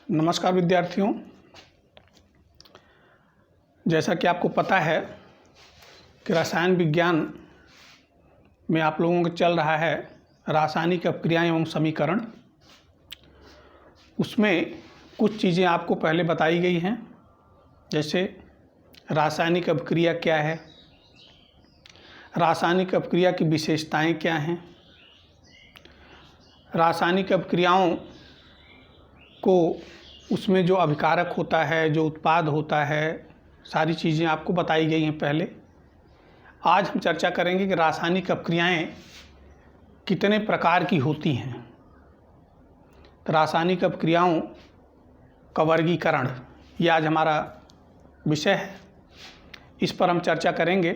नमस्कार विद्यार्थियों। जैसा कि आपको पता है कि रसायन विज्ञान में आप लोगों को चल रहा है रासायनिक अपक्रियाएं एवं समीकरण। उसमें कुछ चीज़ें आपको पहले बताई गई हैं, जैसे रासायनिक अपक्रिया क्या है, रासायनिक अपक्रिया की विशेषताएं क्या हैं, रासायनिक अपक्रियाओं को उसमें जो अभिकारक होता है, जो उत्पाद होता है, सारी चीज़ें आपको बताई गई हैं पहले। आज हम चर्चा करेंगे कि रासायनिक अपक्रियाएं कितने प्रकार की होती हैं। तो रासायनिक अपक्रियाओं का वर्गीकरण, ये आज हमारा विषय है, इस पर हम चर्चा करेंगे।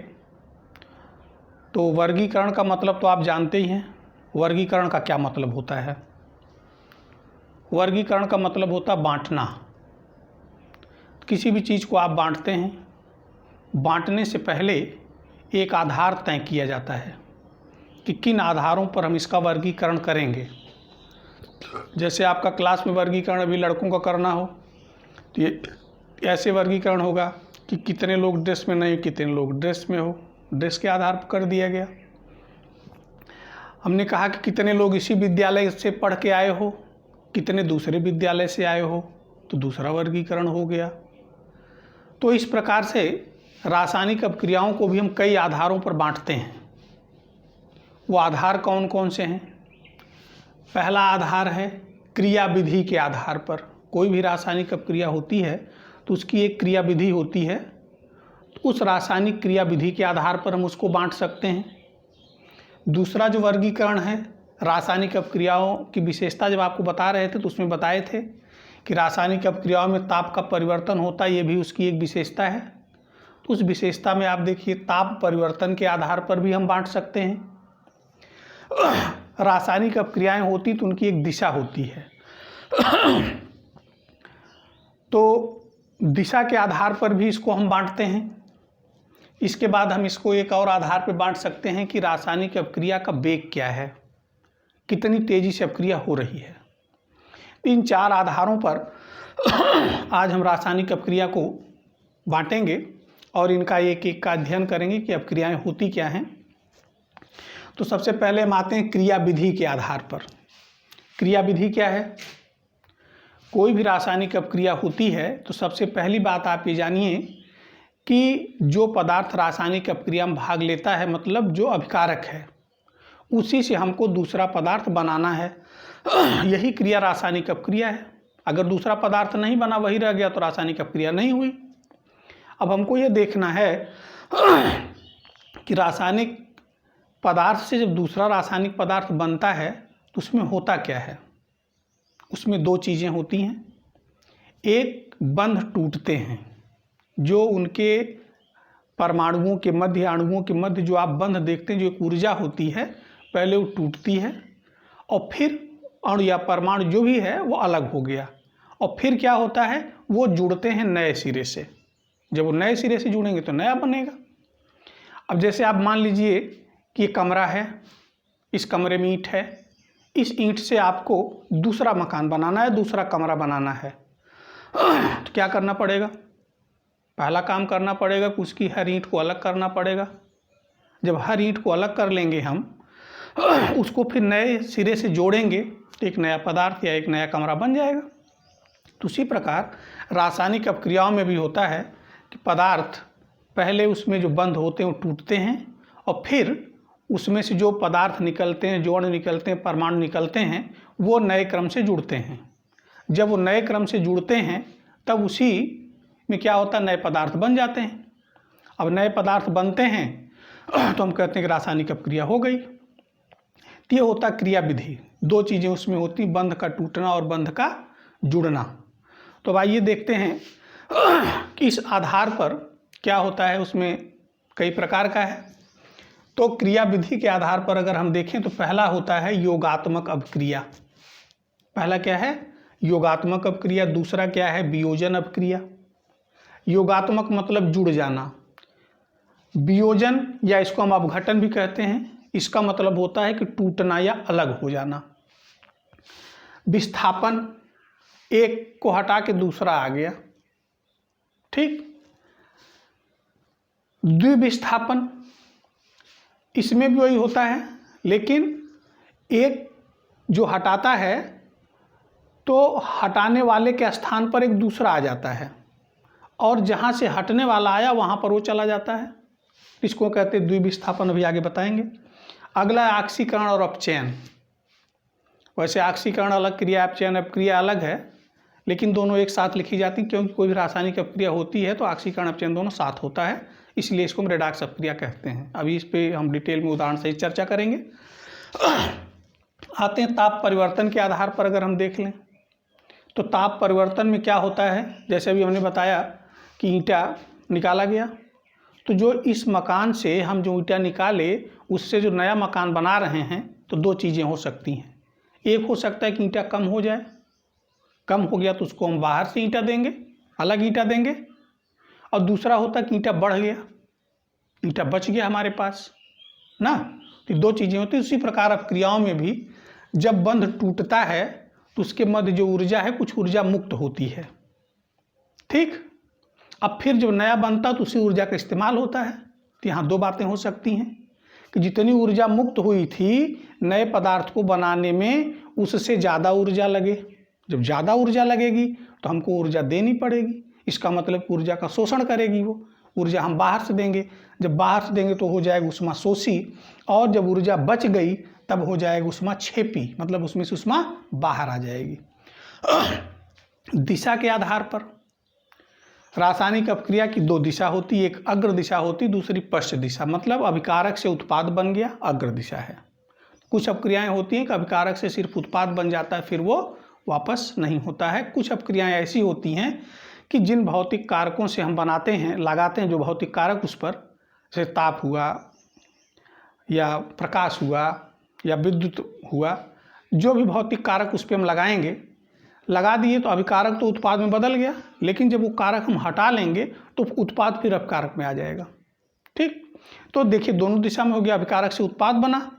तो वर्गीकरण का मतलब तो आप जानते ही हैं। वर्गीकरण का क्या मतलब होता है? वर्गीकरण का मतलब होता है बांटना। किसी भी चीज़ को आप बांटते हैं, बांटने से पहले एक आधार तय किया जाता है कि किन आधारों पर हम इसका वर्गीकरण करेंगे। जैसे आपका क्लास में वर्गीकरण अभी लड़कों का करना हो तो ये ऐसे वर्गीकरण होगा कि कितने लोग ड्रेस में नहीं, कितने लोग ड्रेस में हो, ड्रेस के आधार पर कर दिया गया। हमने कहा कि कितने लोग इसी विद्यालय से पढ़ के आए हो, कितने दूसरे विद्यालय से आए हो, तो दूसरा वर्गीकरण हो गया। तो इस प्रकार से रासायनिक अपक्रियाओं को भी हम कई आधारों पर बांटते हैं। वो आधार कौन कौन से हैं? पहला आधार है क्रिया विधि के आधार पर। कोई भी रासायनिक अपक्रिया होती है तो उसकी एक क्रिया विधि होती है, तो उस रासायनिक क्रिया विधि के आधार पर हम उसको बांट सकते हैं। दूसरा जो वर्गीकरण है, रासायनिक अपक्रियाओं की विशेषता जब आपको बता रहे थे तो उसमें बताए थे कि रासायनिक अपक्रियाओं में ताप का परिवर्तन होता है, ये भी उसकी एक विशेषता है। तो उस विशेषता में आप देखिए ताप परिवर्तन के आधार पर भी हम बांट सकते हैं। रासायनिक अपक्रियाएं होती तो उनकी एक दिशा होती है, तो दिशा के आधार पर भी इसको हम बांटते हैं। इसके बाद हम इसको एक और आधार पर बांट सकते हैं कि रासायनिक अपक्रिया का वेग क्या है, कितनी तेजी से अपक्रिया हो रही है। इन चार आधारों पर आज हम रासायनिक अपक्रिया को बांटेंगे और इनका एक एक का अध्ययन करेंगे कि अपक्रियाएं होती क्या हैं। तो सबसे पहले हम आते हैं क्रिया विधि के आधार पर। क्रिया विधि क्या है? कोई भी रासायनिक अपक्रिया होती है तो सबसे पहली बात आप ये जानिए कि जो पदार्थ रासायनिक अपक्रिया में भाग लेता है, मतलब जो अभिकारक है, उसी से हमको दूसरा पदार्थ बनाना है। यही क्रिया रासायनिक अपक्रिया है। अगर दूसरा पदार्थ नहीं बना, वही रह गया, तो रासायनिक अपक्रिया नहीं हुई। अब हमको ये देखना है कि रासायनिक पदार्थ से जब दूसरा रासायनिक पदार्थ बनता है तो उसमें होता क्या है। उसमें दो चीज़ें होती हैं। एक, बंध टूटते हैं, जो उनके परमाणुओं के मध्य, अणुओं के मध्य जो आप बंध देखते हैं, जो एक ऊर्जा होती है, पहले वो टूटती है और फिर अणु या परमाणु जो भी है वो अलग हो गया, और फिर क्या होता है, वो जुड़ते हैं नए सिरे से। जब वो नए सिरे से जुड़ेंगे तो नया बनेगा। अब जैसे आप मान लीजिए कि ये कमरा है, इस कमरे में ईंट है, इस ईंट से आपको दूसरा मकान बनाना है, दूसरा कमरा बनाना है। तो क्या करना पड़ेगा? पहला काम करना पड़ेगा कि उसकी हर ईंट को अलग करना पड़ेगा। जब हर ईंट को अलग कर लेंगे हम, उसको फिर नए सिरे से जोड़ेंगे तो एक नया पदार्थ या एक नया कमरा बन जाएगा। तो उसी प्रकार रासायनिक अपक्रियाओं में भी होता है कि पदार्थ पहले उसमें जो बंध होते हैं वो टूटते हैं, और फिर उसमें से जो पदार्थ निकलते हैं, जो अणु निकलते हैं, परमाणु निकलते हैं, वो नए क्रम से जुड़ते हैं। जब वो नए क्रम से जुड़ते हैं तब उसी में क्या होता है, नए पदार्थ बन जाते हैं। अब नए पदार्थ बनते हैं तो हम कहते हैं कि रासायनिक अपक्रिया हो गई। ये होता क्रिया विधि। दो चीज़ें उसमें होती, बंध का टूटना और बंध का जुड़ना। तो अब आइए देखते हैं कि इस आधार पर क्या होता है। उसमें कई प्रकार का है। तो क्रिया विधि के आधार पर अगर हम देखें तो पहला होता है योगात्मक अपक्रिया। पहला क्या है? योगात्मक अपक्रिया। दूसरा क्या है? वियोजन अपक्रिया। योगात्मक मतलब जुड़ जाना। वियोजन या इसको हम अपघटन भी कहते हैं, इसका मतलब होता है कि टूटना या अलग हो जाना। विस्थापन एक को हटा के दूसरा आ गया। ठीक। द्विविस्थापन, इसमें भी वही होता है, लेकिन एक जो हटाता है तो हटाने वाले के स्थान पर एक दूसरा आ जाता है, और जहाँ से हटने वाला आया वहाँ पर वो चला जाता है। इसको कहते हैं द्विविस्थापन, अभी आगे बताएंगे। अगला है ऑक्सीकरण और अपचयन। वैसे ऑक्सीकरण अलग क्रिया, अपचयन अपक्रिया अलग है, लेकिन दोनों एक साथ लिखी जाती हैं, क्योंकि कोई भी रासायनिक अपक्रिया होती है तो ऑक्सीकरण अपचयन दोनों साथ होता है, इसलिए इसको हम रेडॉक्स अपक्रिया कहते हैं। अभी इस पे हम डिटेल में उदाहरण से चर्चा करेंगे। आते हैं ताप परिवर्तन के आधार पर। अगर हम देख लें तो ताप परिवर्तन में क्या होता है, जैसे अभी हमने बताया कि ईंटा निकाला गया, तो जो इस मकान से हम जो ईंटा निकाले उससे जो नया मकान बना रहे हैं, तो दो चीज़ें हो सकती हैं। एक हो सकता है कि ईंटा कम हो जाए, कम हो गया तो उसको हम बाहर से ईंटा देंगे, अलग ईंटा देंगे, और दूसरा होता है कि ईंटा बढ़ गया, ईंटा बच गया हमारे पास ना। तो दो चीज़ें होती हैं। उसी प्रकार अपक्रियाओं में भी जब बंध टूटता है तो उसके मध्य जो ऊर्जा है कुछ ऊर्जा मुक्त होती है। ठीक। अब फिर जब नया बनता तो उसी ऊर्जा का इस्तेमाल होता है। तो यहाँ दो बातें हो सकती हैं कि जितनी ऊर्जा मुक्त हुई थी नए पदार्थ को बनाने में, उससे ज़्यादा ऊर्जा लगे। जब ज़्यादा ऊर्जा लगेगी तो हमको ऊर्जा देनी पड़ेगी, इसका मतलब ऊर्जा का शोषण करेगी वो ऊर्जा, हम बाहर से देंगे। जब बाहर से देंगे तो हो जाएगी ऊष्मा शोषी, और जब ऊर्जा बच गई तब हो जाएगी ऊष्मा क्षेपी, मतलब उसमें से ऊष्मा बाहर आ जाएगी। दिशा के आधार पर रासायनिक अपक्रिया की दो दिशा होती है, एक अग्र दिशा होती, दूसरी पश्च दिशा। मतलब अभिकारक से उत्पाद बन गया, अग्र दिशा है। कुछ अपक्रियाएं होती हैं कि अभिकारक से सिर्फ उत्पाद बन जाता है, फिर वो वापस नहीं होता है। कुछ अपक्रियाएं ऐसी होती हैं कि जिन भौतिक कारकों से हम बनाते हैं, लगाते हैं जो भौतिक कारक उस पर, जैसे ताप हुआ या प्रकाश हुआ या विद्युत हुआ, जो भी भौतिक कारक उस पर हम लगाएंगे, लगा दिए तो अभिकारक तो उत्पाद में बदल गया, लेकिन जब वो कारक हम हटा लेंगे तो उत्पाद फिर अपकारक में आ जाएगा। ठीक। तो देखिए दोनों दिशा में हो गया, अभिकारक से उत्पाद बना,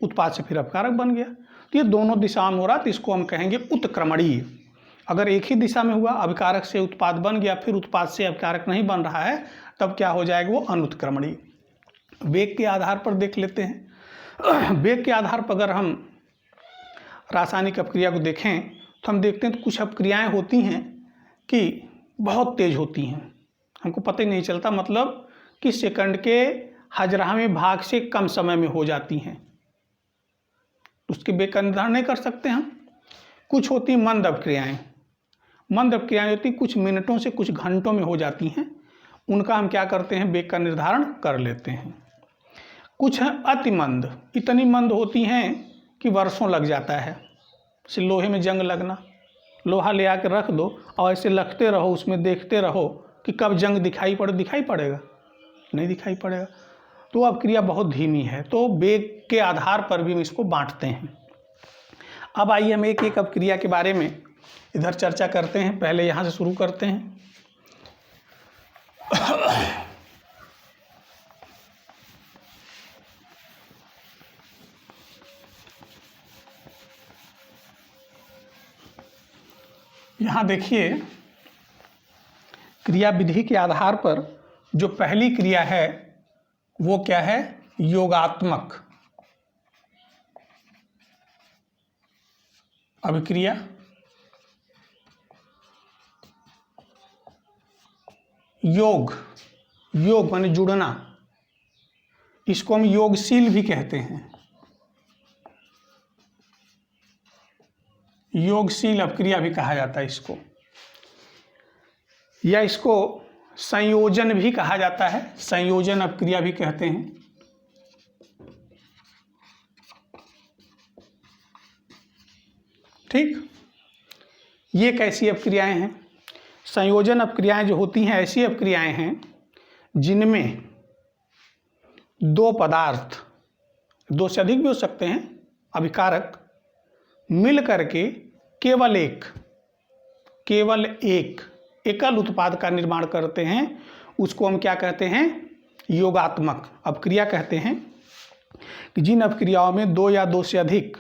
उत्पाद से फिर अपकारक बन गया। तो ये दोनों दिशाओं में हो रहा, तो इसको हम कहेंगे उत्क्रमणीय। अगर एक ही दिशा में हुआ, अभिकारक से उत्पाद बन गया, फिर उत्पाद से अभिकारक नहीं बन रहा है, तब क्या हो जाएगा, वो अनुत्क्रमणीय। वेग के आधार पर देख लेते हैं। वेग के आधार पर अगर हम रासायनिक अपक्रिया को देखें तो हम देखते हैं तो कुछ अपक्रियाएं होती हैं कि बहुत तेज होती हैं, हमको पता ही नहीं चलता, मतलब कि सेकंड के 1/1000वें भाग से कम समय में हो जाती हैं, उसके वेग का निर्धारण नहीं कर सकते हम। कुछ होती मंद अपक्रियाएं, मंद अपक्रियाएं होती कुछ मिनटों से कुछ घंटों में हो जाती हैं, उनका हम क्या करते हैं, वेग का निर्धारण कर लेते हैं। कुछ हैं अति मंद, इतनी मंद होती हैं कि वर्षों लग जाता है। जैसे लोहे में जंग लगना, लोहा ले आकर रख दो और ऐसे लगते रहो, उसमें देखते रहो कि कब जंग दिखाई पड़ेगा, नहीं दिखाई पड़ेगा। तो अपक्रिया बहुत धीमी है। तो वेग के आधार पर भी हम इसको बांटते हैं। अब आइए हम एक एक अपक्रिया के बारे में इधर चर्चा करते हैं। पहले यहाँ से शुरू करते हैं। यहाँ देखिए क्रिया विधि के आधार पर जो पहली क्रिया है वो क्या है, योगात्मक अभिक्रिया। योग माने जुड़ना, इसको हम योगशील भी कहते हैं। योगशील अपक्रिया भी कहा जाता है इसको, या इसको संयोजन भी कहा जाता है, संयोजन अपक्रिया भी कहते हैं। ठीक। ये कैसी अपक्रियाएं हैं, संयोजन अपक्रियाएं जो होती हैं ऐसी अपक्रियाएं हैं जिनमें दो पदार्थ, दो से अधिक भी हो सकते हैं, अभिकारक मिल करके केवल एक एकल उत्पाद का निर्माण करते हैं, उसको हम क्या कहते हैं, योगात्मक अपक्रिया कहते हैं। कि जिन अपक्रियाओं में दो या दो से अधिक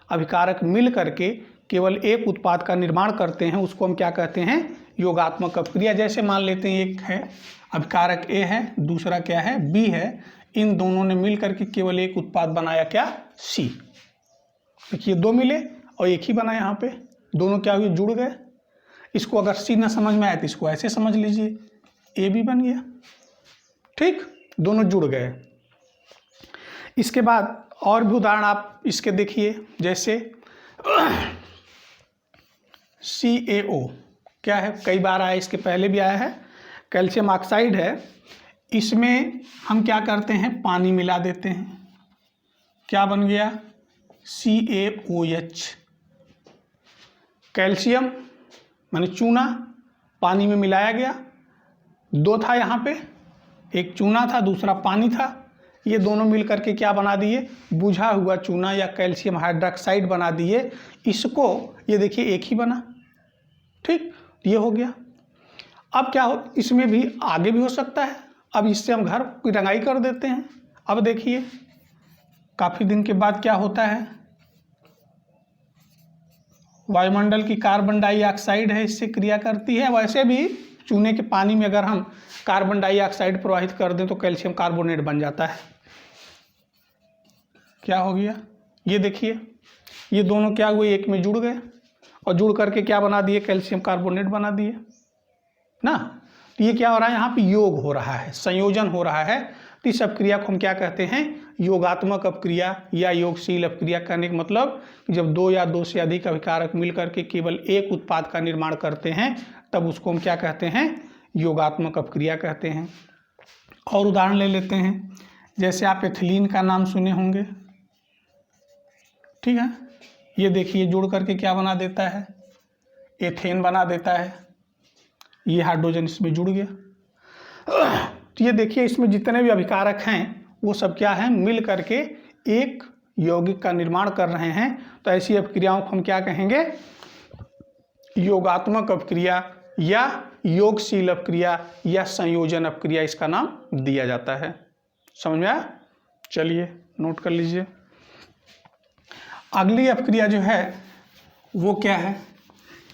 अभिकारक मिल करके केवल एक उत्पाद का निर्माण करते हैं उसको हम क्या कहते हैं, योगात्मक अपक्रिया। जैसे मान लेते हैं एक है अभिकारक ए है, दूसरा क्या है बी है, इन दोनों ने मिल करके केवल एक उत्पाद बनाया क्या, सी। देखिए दो मिले और एक ही बना, यहाँ पे दोनों क्या हुए, जुड़ गए। इसको अगर सी ना समझ में आए तो इसको ऐसे समझ लीजिए, ए भी बन गया, ठीक, दोनों जुड़ गए। इसके बाद और भी उदाहरण आप इसके देखिए, जैसे CaO क्या है, कई बार आया, इसके पहले भी आया है, कैल्शियम ऑक्साइड है। इसमें हम क्या करते हैं, पानी मिला देते हैं, क्या बन गया, CaOH। कैल्शियम माने चूना पानी में मिलाया गया, दो था यहाँ पे, एक चूना था दूसरा पानी था, ये दोनों मिल करके क्या बना दिए, बुझा हुआ चूना या कैल्शियम हाइड्रोक्साइड बना दिए। इसको ये देखिए एक ही बना, ठीक, ये हो गया। अब क्या हो, इसमें भी आगे भी हो सकता है। अब इससे हम घर की रंगाई कर देते हैं। अब देखिए काफ़ी दिन के बाद क्या होता है, वायुमंडल की कार्बन डाइऑक्साइड है, इससे क्रिया करती है। वैसे भी चूने के पानी में अगर हम कार्बन डाइऑक्साइड प्रवाहित कर दें तो कैल्शियम कार्बोनेट बन जाता है। क्या हो गया, ये देखिए ये दोनों क्या हुए, एक में जुड़ गए और जुड़ करके क्या बना दिए, कैल्शियम कार्बोनेट बना दिए ना। तो ये क्या हो रहा है, यहाँ पे योग हो रहा है, संयोजन हो रहा है। तो इस अपक्रिया को हम क्या कहते हैं, योगात्मक अपक्रिया या योगशील अपक्रिया। कहने का मतलब जब दो या दो से अधिक अभिकारक मिल करके केवल एक उत्पाद का निर्माण करते हैं तब उसको हम क्या कहते हैं, योगात्मक अपक्रिया कहते हैं। और उदाहरण ले लेते हैं, जैसे आप एथिलीन का नाम सुने होंगे, ठीक है, ये देखिए जुड़ करके क्या बना देता है, एथेन बना देता है, ये हाइड्रोजन इसमें जुड़ गया। तो ये देखिए इसमें जितने भी अभिकारक हैं वो सब क्या हैं, मिल करके एक यौगिक का निर्माण कर रहे हैं। तो ऐसी अपक्रियाओं को हम क्या कहेंगे, योगात्मक अपक्रिया या योगशील अपक्रिया या संयोजन अपक्रिया इसका नाम दिया जाता है। समझ में आया, चलिए नोट कर लीजिए। अगली अपक्रिया जो है वो क्या है,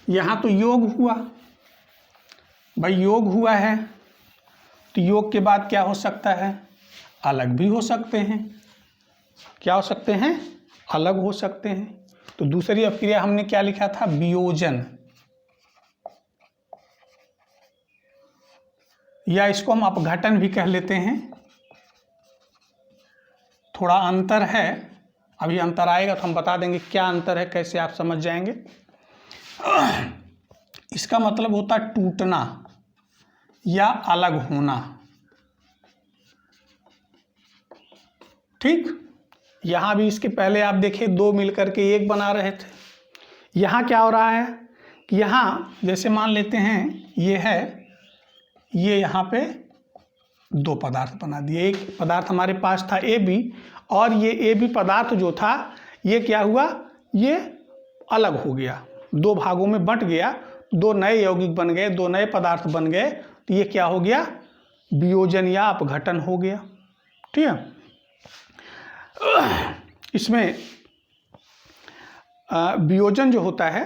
यहाँ तो योग हुआ भाई, योग हुआ है तो योग के बाद क्या हो सकता है, अलग भी हो सकते हैं। क्या हो सकते हैं, अलग हो सकते हैं। तो दूसरी अपक्रिया हमने क्या लिखा था, वियोजन, या इसको हम अपघटन भी कह लेते हैं। थोड़ा अंतर है, अभी अंतर आएगा तो हम बता देंगे क्या अंतर है, कैसे आप समझ जाएंगे। इसका मतलब होता है टूटना या अलग होना, ठीक। यहाँ भी इसके पहले आप देखिए दो मिलकर के एक बना रहे थे। यहाँ क्या हो रहा है कि यहाँ जैसे मान लेते हैं ये है, ये यहाँ पे दो पदार्थ बना दिए। एक पदार्थ हमारे पास था ए बी, और ये ए बी पदार्थ जो था ये क्या हुआ, ये अलग हो गया, दो भागों में बंट गया, दो नए यौगिक बन गए, दो नए पदार्थ बन गए। तो ये क्या हो गया, वियोजन या अपघटन हो गया, ठीक है। इसमें वियोजन जो होता है,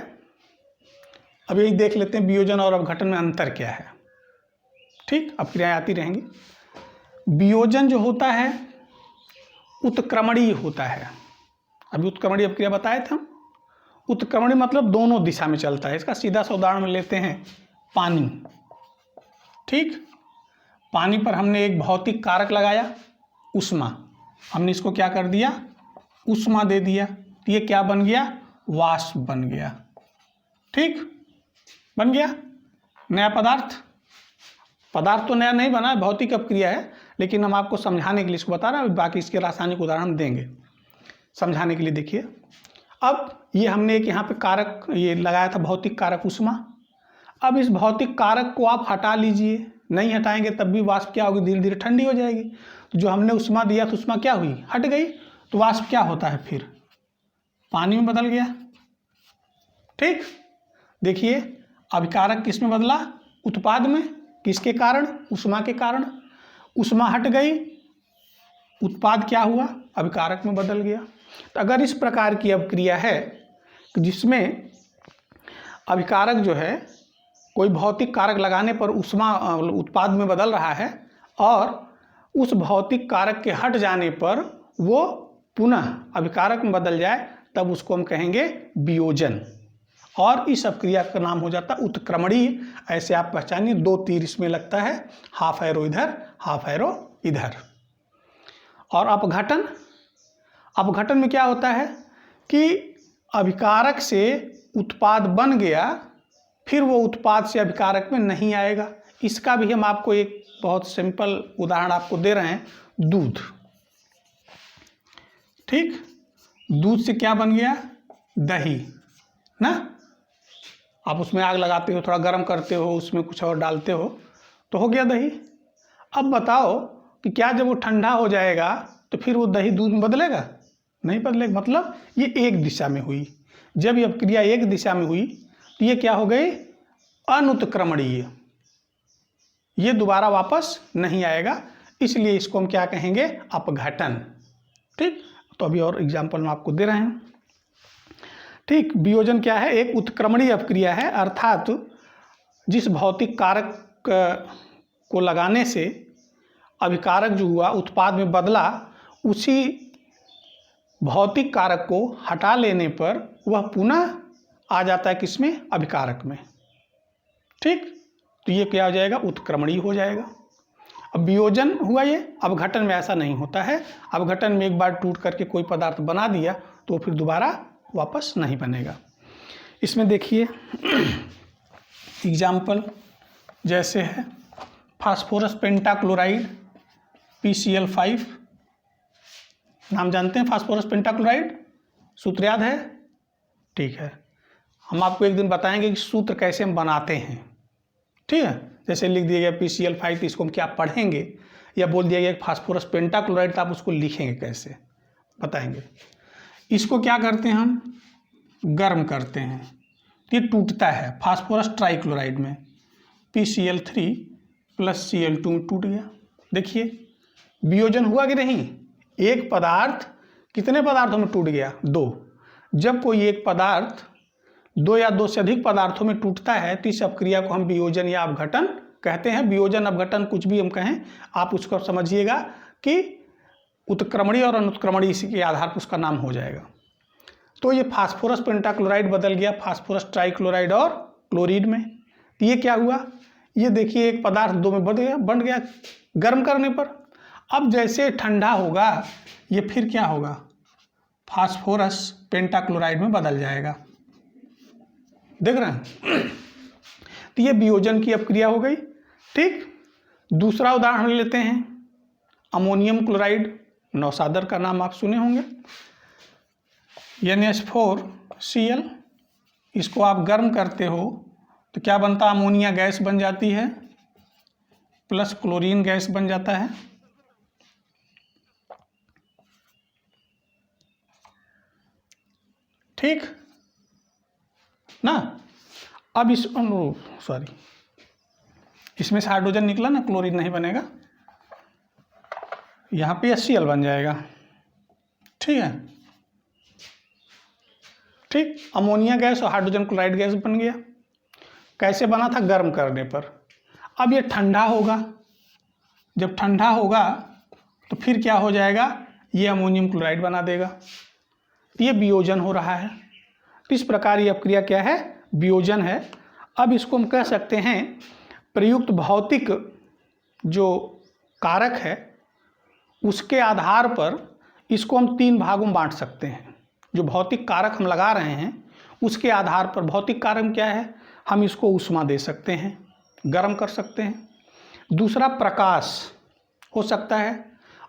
अब यही देख लेते हैं वियोजन और अपघटन में अंतर क्या है, ठीक, अपक्रियाएं आती रहेंगी। वियोजन जो होता है उत्क्रमणीय होता है। अभी उत्क्रमणीय अपक्रिया बताए थे हम। उत्क्रमणीय मतलब दोनों दिशा में चलता है। इसका सीधा सा उदाहरण लेते हैं, पानी, ठीक। पानी पर हमने एक भौतिक कारक लगाया, ऊष्मा, हमने इसको क्या कर दिया, ऊष्मा दे दिया, तो ये क्या बन गया, वाष्प बन गया, ठीक, बन गया नया पदार्थ। पदार्थ तो नया नहीं बना, भौतिक अपक्रिया है, लेकिन हम आपको समझाने के लिए इसको बता रहे हैं। बाकी इसके रासायनिक उदाहरण हम देंगे समझाने के लिए। देखिए अब ये हमने एक यहाँ पे कारक ये लगाया था, भौतिक कारक ऊष्मा। अब इस भौतिक कारक को आप हटा लीजिए, नहीं हटाएंगे तब भी वाष्प क्या होगी, धीरे धीरे ठंडी हो जाएगी। तो जो हमने ऊष्मा दिया तो ऊष्मा क्या हुई, हट गई, तो वाष्प क्या होता है, फिर पानी में बदल गया, ठीक। देखिए अभिकारक किस में बदला, उत्पाद में, किसके कारण, ऊष्मा के कारण। ऊष्मा हट गई, उत्पाद क्या हुआ, अभिकारक में बदल गया। तो अगर इस प्रकार की अपक्रिया है जिसमें अभिकारक जो है कोई भौतिक कारक लगाने पर ऊष्मा उत्पाद में बदल रहा है और उस भौतिक कारक के हट जाने पर वो पुनः अभिकारक में बदल जाए, तब उसको हम कहेंगे वियोजन। और इस अपक्रिया का नाम हो जाता है उत्क्रमणीय। ऐसे आप पहचानिए, 2 तीर इसमें लगता है, हाफ एरो इधर, हाफ एरो इधर। और अपघटन, अपघटन में क्या होता है कि अभिकारक से उत्पाद बन गया, फिर वो उत्पाद से अभिकारक में नहीं आएगा। इसका भी हम आपको एक बहुत सिंपल उदाहरण आपको दे रहे हैं, दूध। ठीक, दूध से क्या बन गया? दही ना। आप उसमें आग लगाते हो, थोड़ा गर्म करते हो, उसमें कुछ और डालते हो तो हो गया दही। अब बताओ कि क्या जब वो ठंडा हो जाएगा तो फिर वो दही दूध में बदलेगा? नहीं बदलेगा। मतलब ये एक दिशा में हुई। जब ये क्रिया एक दिशा में हुई तो ये क्या हो गई? अनुत्क्रमणीय। ये दोबारा वापस नहीं आएगा, इसलिए इसको हम क्या कहेंगे? अपघटन। ठीक, तो अभी और एग्जाम्पल हम आपको दे रहे हैं। ठीक, वियोजन क्या है? एक उत्क्रमणीय अपक्रिया है, अर्थात जिस भौतिक कारक को लगाने से अभिकारक जो हुआ उत्पाद में बदला, उसी भौतिक कारक को हटा लेने पर वह पुनः आ जाता है किसमें? अभिकारक में। ठीक, तो ये क्या हो जाएगा? उत्क्रमणीय हो जाएगा। अब वियोजन हुआ ये, अपघटन में ऐसा नहीं होता है। अपघटन में एक बार टूट करके कोई पदार्थ बना दिया तो फिर दोबारा वापस नहीं बनेगा। इसमें देखिए एग्जाम्पल जैसे है फास्फोरस पेंटाक्लोराइड PCl5। नाम जानते हैं फास्फोरस पेंटाक्लोराइड? सूत्र याद है? ठीक है, हम आपको एक दिन बताएंगे कि सूत्र कैसे हम बनाते हैं। ठीक है, जैसे लिख दिया गया PCl5 तो इसको हम क्या पढ़ेंगे, या बोल दिया गया फास्फोरस पेंटाक्लोराइड तो आप उसको लिखेंगे कैसे, बताएंगे। इसको क्या करते हैं? हम गर्म करते हैं, ये टूटता है। फास्फोरस ट्राइक्लोराइड में PCl3 + Cl2 टूट गया। देखिए वियोजन हुआ कि नहीं? एक पदार्थ कितने पदार्थों में टूट गया? 2। जब कोई एक पदार्थ 2 या 2 से अधिक पदार्थों में टूटता है तो इस अपक्रिया को हम वियोजन या अपघटन कहते हैं। वियोजन अपघटन कुछ भी हम कहें, आप उसको समझिएगा कि उत्क्रमणीय और अनुत्क्रमणीय इसी के आधार पर उसका नाम हो जाएगा। तो ये फास्फोरस पेंटाक्लोराइड बदल गया फास्फोरस ट्राइक्लोराइड और क्लोरीन में। तो ये क्या हुआ? ये देखिए एक पदार्थ 2 में बन गया गर्म करने पर। अब जैसे ठंडा होगा ये फिर क्या होगा? फास्फोरस पेंटाक्लोराइड में बदल जाएगा। देख रहे हैं? तो ये वियोजन की अपक्रिया हो गई। ठीक, दूसरा उदाहरण लेते हैं, अमोनियम क्लोराइड। नौसादर का नाम आप सुने होंगे, NH4Cl। इसको आप गर्म करते हो तो क्या बनता है? अमोनिया गैस बन जाती है प्लस क्लोरीन गैस बन जाता है। ठीक ना। अब इसमें से हाइड्रोजन निकला ना, क्लोरीन नहीं बनेगा, यहाँ पे HCl बन जाएगा। ठीक है, ठीक, अमोनिया गैस और हाइड्रोजन क्लोराइड गैस बन गया। कैसे बना था? गर्म करने पर। अब ये ठंडा होगा, जब ठंडा होगा तो फिर क्या हो जाएगा? ये अमोनियम क्लोराइड बना देगा। ये वियोजन हो रहा है। तो इस प्रकार ये अपक्रिया क्या है? वियोजन है। अब इसको हम कह सकते हैं प्रयुक्त भौतिक जो कारक है उसके आधार पर इसको हम 3 भागों में बांट सकते हैं। जो भौतिक कारक हम लगा रहे हैं उसके आधार पर, भौतिक कारक क्या है? हम इसको ऊष्मा दे सकते हैं, गर्म कर सकते हैं। दूसरा प्रकाश हो सकता है,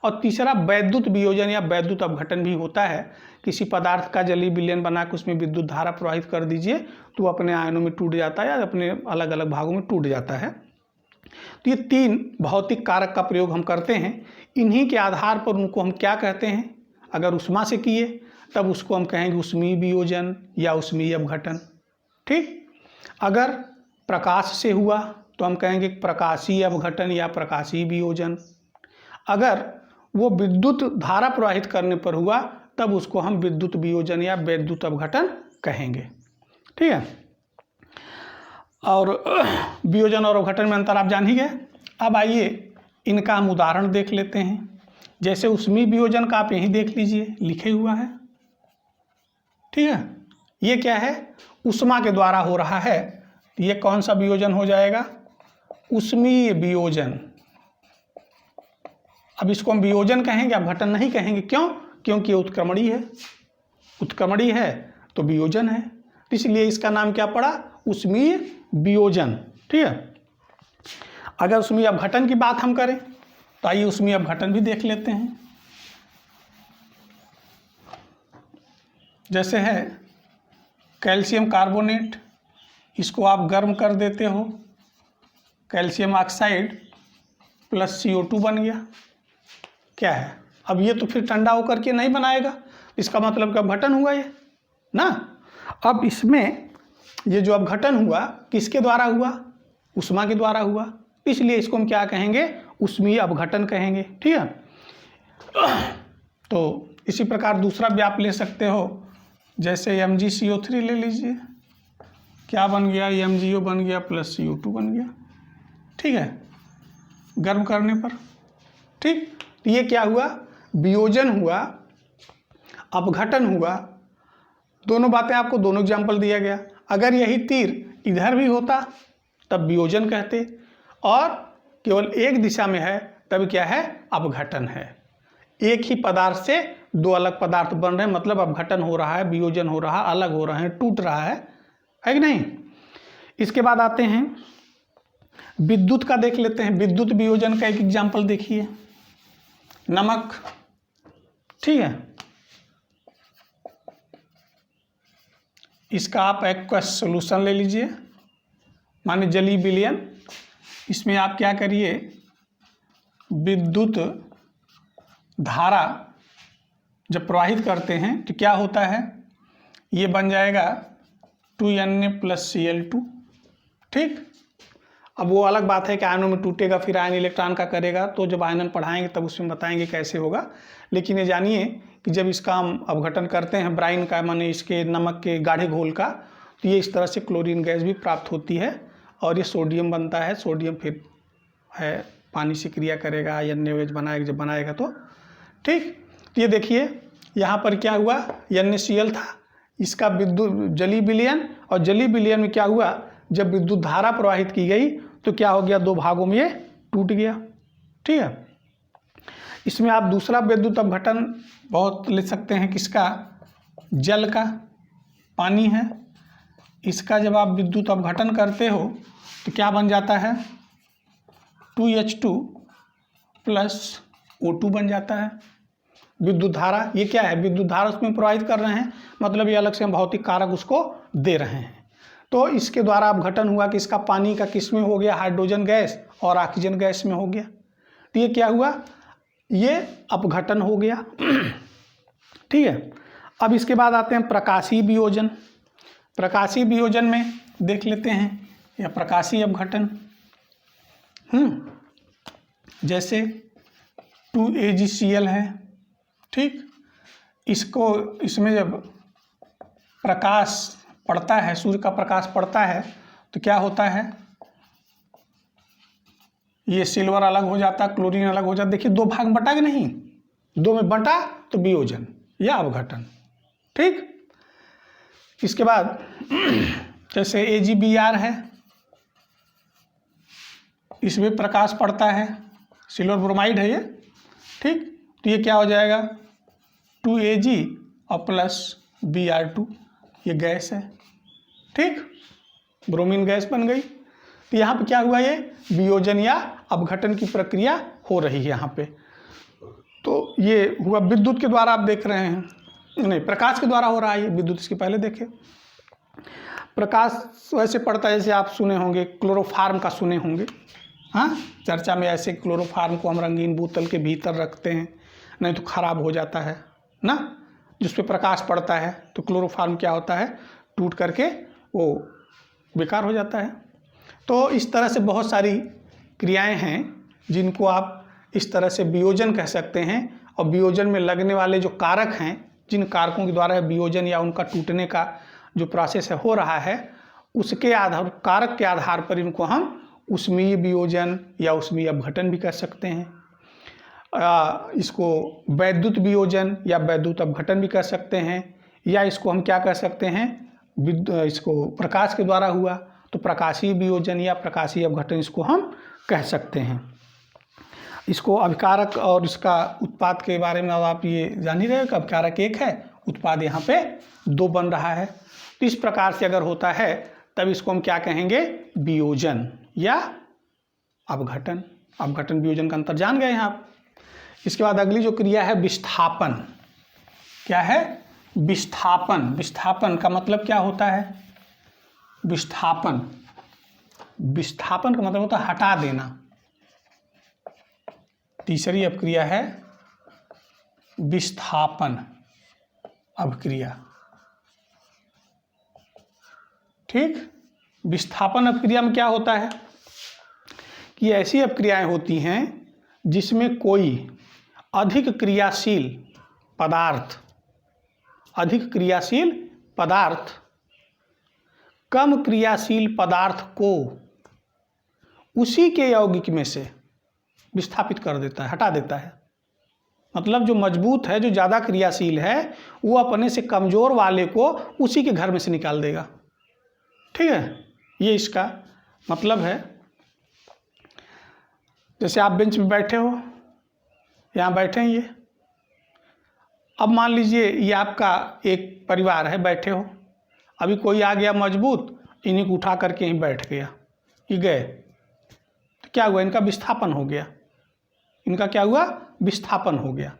और तीसरा वैद्युत वियोजन या वैद्युत अपघटन भी होता है। किसी पदार्थ का जलीय विलयन बना के उसमें विद्युत धारा प्रवाहित कर दीजिए तो अपने आयनों में टूट जाता है या अपने अलग अलग भागों में टूट जाता है। तो ये 3 भौतिक कारक का प्रयोग हम करते हैं। इन्हीं के आधार पर उनको हम क्या कहते हैं? अगर ऊष्मा से किए तब उसको हम कहेंगे ऊष्मीय वियोजन या ऊष्मीय अपघटन। ठीक, अगर प्रकाश से हुआ तो हम कहेंगे प्रकाशीय अपघटन या प्रकाशीय वियोजन। अगर वो विद्युत धारा प्रवाहित करने पर हुआ तब उसको हम विद्युत वियोजन या वैद्युत अपघटन कहेंगे। ठीक है, और वियोजन और अवघटन में अंतर आप जान ही गए। अब आइए इनका हम उदाहरण देख लेते हैं। जैसे ऊष्मीय वियोजन का आप यहीं देख लीजिए, लिखे हुआ है, ठीक है। ये क्या है, ऊष्मा के द्वारा हो रहा है। ये कौन सा वियोजन हो जाएगा, ऊष्मीय वियोजन। अब इसको हम वियोजन कहेंगे, अवघटन नहीं कहेंगे। क्यों, क्योंकि ये उत्क्रमणीय है, उत्क्रमणीय है तो वियोजन है, इसलिए इसका नाम क्या पड़ा, ऊष्मीय वियोजन, ठीक है। अगर ऊष्मीय अवघटन की बात हम करें तो आइए ऊष्मीय अवघटन भी देख लेते हैं। जैसे है कैल्शियम कार्बोनेट, इसको आप गर्म कर देते हो, कैल्शियम ऑक्साइड प्लस CO2 बन गया। क्या है, अब ये तो फिर ठंडा होकर के नहीं बनाएगा, इसका मतलब कि अवघटन हुआ ये ना। अब इसमें ये जो अवघटन हुआ किसके द्वारा हुआ, ऊष्मा के द्वारा हुआ, इसलिए इसको हम क्या कहेंगे, ऊष्मीय अवघटन कहेंगे, ठीक है। तो इसी प्रकार दूसरा भी आप ले सकते हो। जैसे MgCO3 ले लीजिए, क्या बन गया, MgO बन गया प्लस CO2 बन गया, ठीक है, गर्म करने पर, ठीक। तो ये क्या हुआ, वियोजन हुआ, अवघटन हुआ। दोनों बातें आपको, दोनों एग्जाम्पल दिया गया। अगर यही तीर इधर भी होता तब वियोजन कहते, और केवल एक दिशा में है तब क्या है, अवघटन है। एक ही पदार्थ से दो अलग पदार्थ बन रहे हैं, मतलब अवघटन हो रहा है, वियोजन हो रहा है, अलग हो रहे हैं, टूट रहा है कि नहीं। इसके बाद आते हैं विद्युत का, देख लेते हैं। विद्युत वियोजन का एक एग्जाम्पल देखिए, नमक, ठीक है। इसका आप एक्वस सॉल्यूशन ले लीजिए, माने जलीय विलयन। इसमें आप क्या करिए, विद्युत धारा जब प्रवाहित करते हैं तो क्या होता है, ये बन जाएगा 2Na + Cl2, ठीक। अब वो अलग बात है कि आयनों में टूटेगा, फिर आयन इलेक्ट्रॉन का करेगा, तो जब आयनन पढ़ाएंगे तब उसमें बताएंगे कैसे होगा। लेकिन ये जानिए कि जब इसका हम अवघटन करते हैं ब्राइन का, माने इसके नमक के गाढ़े घोल का, तो ये इस तरह से क्लोरीन गैस भी प्राप्त होती है और ये सोडियम बनता है। सोडियम फिर है पानी से क्रिया करेगा, NaOH बनाएगा, जब बनाएगा तो, ठीक। तो ये देखिए यहाँ पर क्या हुआ, NaCl था, इसका विद्युत जलीय विलयन, और जलीय विलयन में क्या हुआ, जब विद्युत धारा प्रवाहित की गई तो क्या हो गया, दो भागों में ये टूट गया, ठीक है। इसमें आप दूसरा विद्युत अवघटन बहुत ले सकते हैं, किसका, जल का, पानी है, इसका जब आप विद्युत अवघटन करते हो तो क्या बन जाता है, 2H2 + O2 बन जाता है। विद्युत धारा, ये क्या है, विद्युत धारा उसमें प्रवाहित कर रहे हैं, मतलब ये अलग से हम भौतिक कारक उसको दे रहे हैं। तो इसके द्वारा अवघटन हुआ कि इसका पानी का किस में हो गया, हाइड्रोजन गैस और ऑक्सीजन गैस में हो गया। तो ये क्या हुआ, ये अपघटन हो गया, ठीक है। अब इसके बाद आते हैं प्रकाशीय वियोजन। प्रकाशीय वियोजन में देख लेते हैं या प्रकाशीय अपघटन। जैसे 2AgCl है, ठीक। इसको, इसमें जब प्रकाश पड़ता है, सूर्य का प्रकाश पड़ता है तो क्या होता है, ये सिल्वर अलग हो जाता, क्लोरीन अलग हो जाता। देखिए दो भाग में बटा कि नहीं, दो में बटा तो वियोजन या अवघटन, ठीक। इसके बाद जैसे AgBr है, इसमें प्रकाश पड़ता है, सिल्वर ब्रोमाइड है ये, ठीक। तो ये क्या हो जाएगा, 2Ag और + Br2, ये गैस है, ठीक, ब्रोमीन गैस बन गई। तो यहाँ पे क्या हुआ, ये वियोजन या अपघटन की प्रक्रिया हो रही है यहाँ पे। तो ये हुआ विद्युत के द्वारा, आप देख रहे हैं, नहीं प्रकाश के द्वारा हो रहा है ये, विद्युत इसके पहले देखे। प्रकाश वैसे पड़ता है, जैसे आप सुने होंगे क्लोरोफार्म का, सुने होंगे, हाँ, चर्चा में ऐसे क्लोरोफार्म को हम रंगीन बोतल के भीतर रखते हैं, नहीं तो खराब हो जाता है ना, जिस पे प्रकाश पड़ता है तो क्लोरोफार्म क्या होता है, टूट करके वो बेकार हो जाता है। तो इस तरह से बहुत सारी क्रियाएं हैं जिनको आप इस तरह से वियोजन कह सकते हैं। और वियोजन में लगने वाले जो कारक हैं, जिन कारकों के द्वारा वियोजन या उनका टूटने का जो प्रोसेस है हो रहा है, उसके आधार कारक के आधार पर इनको हम ऊष्मीय वियोजन या ऊष्मीय अपघटन भी कह सकते हैं। इसको वैद्युत वियोजन या वैद्युत अपघटन भी कह सकते हैं, या इसको हम क्या कह सकते हैं, इसको प्रकाश के द्वारा हुआ तो प्रकाशीय वियोजन या प्रकाशीय अपघटन इसको हम कह सकते हैं। इसको अभिकारक और इसका उत्पाद के बारे में अब आप ये जान ही रहे हो कि अभिकारक एक है, उत्पाद यहाँ पे 2 बन रहा है। तो इस प्रकार से अगर होता है तब इसको हम क्या कहेंगे, वियोजन या अपघटन। अपघटन वियोजन का अंतर जान गए हैं आप। इसके बाद अगली जो क्रिया है विस्थापन। क्या है, विस्थापन। विस्थापन का मतलब क्या होता है, विस्थापन का मतलब होता है हटा देना। तीसरी अपक्रिया है विस्थापन अपक्रिया। ठीक, विस्थापन अपक्रिया में क्या होता है कि ऐसी अपक्रियाएं होती हैं जिसमें कोई अधिक क्रियाशील पदार्थ कम क्रियाशील पदार्थ को उसी के यौगिक में से विस्थापित कर देता है, हटा देता है। मतलब जो मजबूत है, जो ज़्यादा क्रियाशील है, वो अपने से कमज़ोर वाले को उसी के घर में से निकाल देगा। ठीक है, ये इसका मतलब है। जैसे आप बेंच पे बैठे हो, यहाँ बैठे हैं ये, अब मान लीजिए ये आपका एक परिवार है, बैठे हो, अभी कोई आ गया मजबूत, इन्हीं को उठा करके यहीं बैठ गया, ये गए, तो क्या हुआ, इनका विस्थापन हो गया। इनका क्या हुआ, विस्थापन हो गया।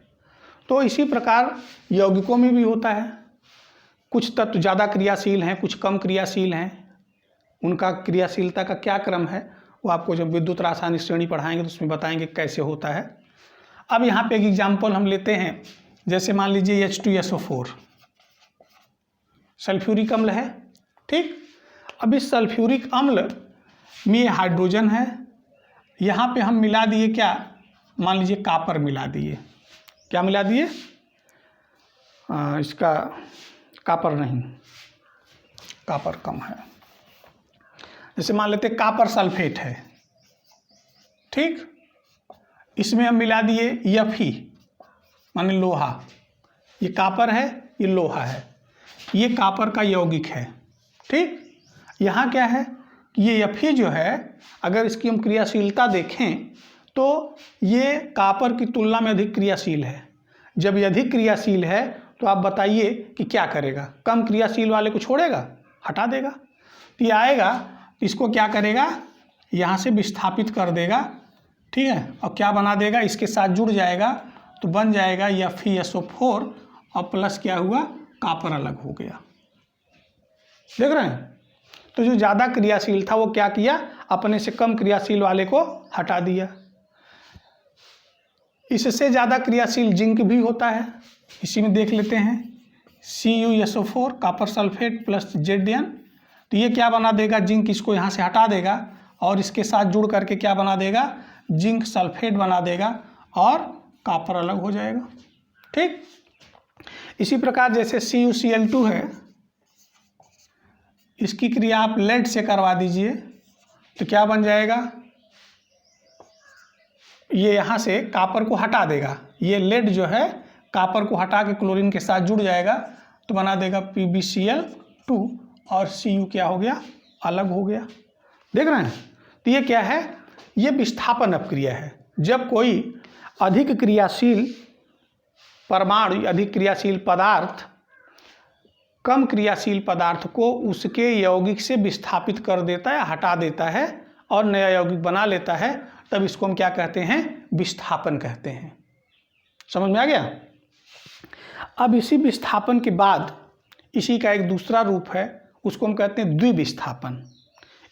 तो इसी प्रकार यौगिकों में भी होता है। कुछ तत्व ज़्यादा क्रियाशील हैं, कुछ कम क्रियाशील हैं। उनका क्रियाशीलता का क्या क्रम है वो आपको जब विद्युत रासायनिक श्रेणी पढ़ाएंगे तो उसमें बताएंगे कैसे होता है। अब यहाँ पे एक एग्जाम्पल हम लेते हैं, जैसे मान लीजिए H2SO4 सल्फ्यूरिक अम्ल है। ठीक, अब इस सल्फ्यूरिक अम्ल में हाइड्रोजन है, यहाँ पे हम मिला दिए क्या, मान लीजिए कापर मिला दिए। क्या मिला दिए, इसका कापर नहीं, कापर कम है, जैसे मान लेते कापर सल्फेट है। ठीक, इसमें हम मिला दिए Fe माने लोहा। ये कापर है, ये लोहा है, ये कापर का यौगिक है। ठीक, यहाँ क्या है कि ये Fe जो है, अगर इसकी हम क्रियाशीलता देखें तो ये कापर की तुलना में अधिक क्रियाशील है। जब ये अधिक क्रियाशील है तो आप बताइए कि क्या करेगा, कम क्रियाशील वाले को छोड़ेगा, हटा देगा। तो ये आएगा, इसको क्या करेगा, यहाँ से विस्थापित कर देगा। ठीक है, और क्या बना देगा, इसके साथ जुड़ जाएगा तो बन जाएगा FeSO4 और प्लस क्या हुआ, कापर अलग हो गया। देख रहे हैं, तो जो ज़्यादा क्रियाशील था वो क्या किया, अपने से कम क्रियाशील वाले को हटा दिया। इससे ज़्यादा क्रियाशील जिंक भी होता है, इसी में देख लेते हैं CuSO4 copper sulphate plus Zn। तो ये क्या बना देगा, जिंक, इसको यहाँ से हटा देगा और इसके साथ जुड़ करके क्या बना देगा, जिंक सल्फेट बना देगा और कापर अलग हो जाएगा। ठीक, इसी प्रकार जैसे CuCl2 है, इसकी क्रिया आप लेड से करवा दीजिए तो क्या बन जाएगा, ये यहाँ से कापर को हटा देगा। ये लेड जो है कापर को हटा के क्लोरीन के साथ जुड़ जाएगा तो बना देगा PbCl2 और Cu क्या हो गया, अलग हो गया। देख रहे हैं, तो ये क्या है, ये विस्थापन अपक्रिया है। जब कोई अधिक क्रियाशील परमाणु, अधिक क्रियाशील पदार्थ कम क्रियाशील पदार्थ को उसके यौगिक से विस्थापित कर देता है, हटा देता है और नया यौगिक बना लेता है, तब इसको हम क्या कहते हैं, विस्थापन कहते हैं। समझ में आ गया। अब इसी विस्थापन के बाद इसी का एक दूसरा रूप है, उसको हम कहते हैं द्विविस्थापन।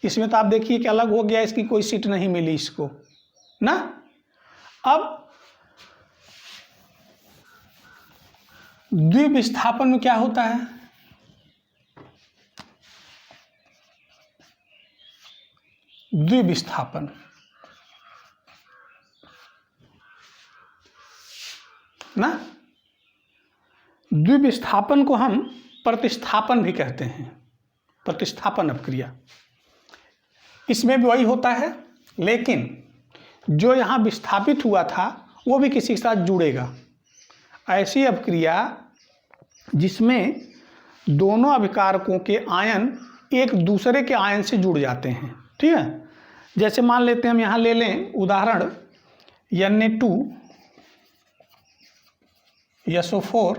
इसमें तो आप देखिए कि अलग हो गया, इसकी कोई सीट नहीं मिली इसको ना। अब द्विविस्थापन में क्या होता है, द्विविस्थापन ना, द्विविस्थापन को हम प्रतिस्थापन भी कहते हैं। प्रतिस्थापन अपक्रिया। इसमें भी वही होता है, लेकिन जो यहाँ विस्थापित हुआ था वो भी किसी के साथ जुड़ेगा। ऐसी अपक्रिया जिसमें दोनों अभिकारकों के आयन एक दूसरे के आयन से जुड़ जाते हैं, ठीक है। जैसे मान लेते हैं हम यहाँ ले लें उदाहरण Na2SO4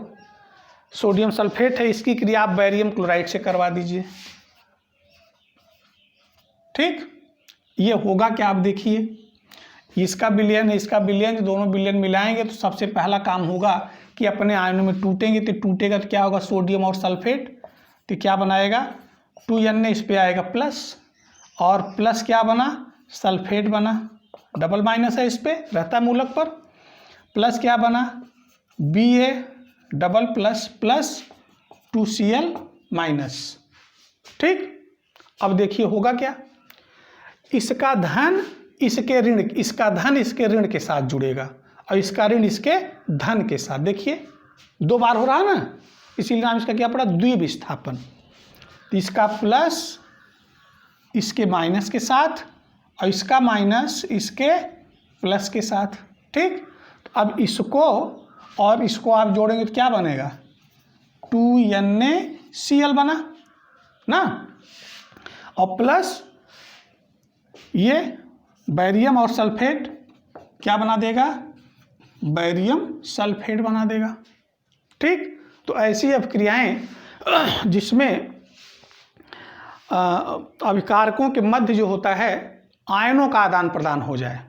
सोडियम सल्फेट है, इसकी क्रिया आप बैरियम क्लोराइड से करवा दीजिए, ठीक। ये होगा क्या, आप देखिए, इसका विलयन है इसका विलयन, दोनों विलयन मिलाएंगे तो सबसे पहला काम होगा कि अपने आयनों में टूटेंगे। तो टूटेगा तो क्या होगा, सोडियम और सल्फेट, तो क्या बनाएगा 2Na, इस पे आएगा प्लस, और प्लस क्या बना, सल्फेट बना, डबल माइनस है इस पे रहता है मूलक पर, प्लस क्या बना Ba double plus plus 2Cl minus, ठीक। अब देखिए होगा क्या, इसका धन इसके ऋण, इसका धन इसके ऋण के साथ जुड़ेगा और इसका ऋण इसके धन के साथ। देखिए 2 बार हो रहा है ना, इसीलिए नाम इसका क्या पड़ा, द्विविस्थापन। तो इसका प्लस इसके माइनस के साथ और इसका माइनस इसके प्लस के साथ, ठीक। तो अब इसको और इसको आप जोड़ेंगे तो क्या बनेगा, 2NaCl बना ना, और प्लस ये बैरियम और सल्फेट क्या बना देगा, बैरियम सल्फेट बना देगा, ठीक। तो ऐसी अपक्रियाएं जिसमें अभिकारकों के मध्य जो होता है आयनों का आदान प्रदान हो जाए,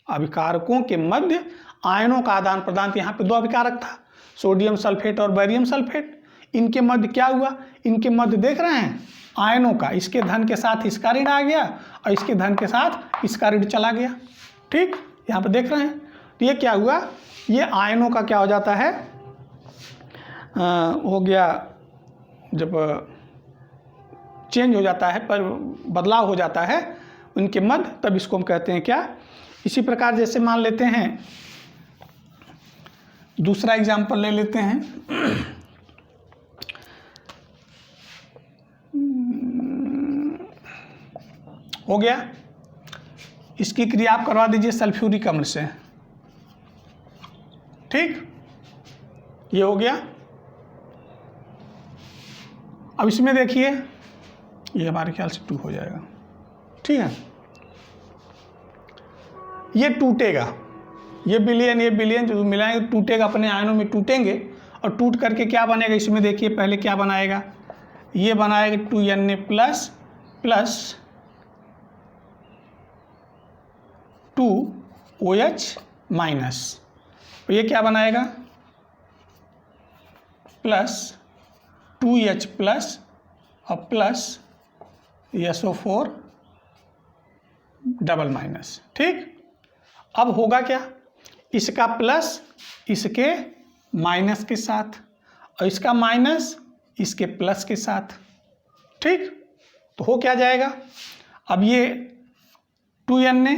अभिकारकों के मध्य आयनों का आदान प्रदान। यहाँ पे 2 अभिकारक था, सोडियम सल्फेट और बैरियम सल्फेट, इनके मध्य क्या हुआ, इनके मध्य देख रहे हैं आयनों का, इसके धन के साथ इसका ऋण आ गया और इसके धन के साथ इसका ऋण चला गया, ठीक। यहाँ पे देख रहे हैं, तो ये क्या हुआ, ये आयनों का क्या हो जाता है, हो गया, जब चेंज हो जाता है, पर बदलाव हो जाता है उनके मध्य, तब इसको हम कहते हैं क्या। इसी प्रकार जैसे मान लेते हैं दूसरा एग्जाम्पल ले लेते हैं, हो गया, इसकी क्रिया आप करवा दीजिए सल्फ्यूरिक अम्ल से, ठीक। ये हो गया। अब इसमें देखिए ये हमारे ख्याल से 2 हो जाएगा, ठीक है। ये टूटेगा, ये विलयन जो मिलाएंगे टूटेगा, अपने आयनों में टूटेंगे और टूट करके क्या बनेगा, इसमें देखिए पहले क्या बनाएगा, ये बनाएगा 2Na plus plus 2OH minus, तो ये क्या बनाएगा प्लस 2H प्लस और प्लस SO4 डबल माइनस, ठीक। अब होगा क्या, इसका प्लस इसके माइनस के साथ और इसका माइनस इसके प्लस के साथ, ठीक। तो हो क्या जाएगा, अब ये 2Na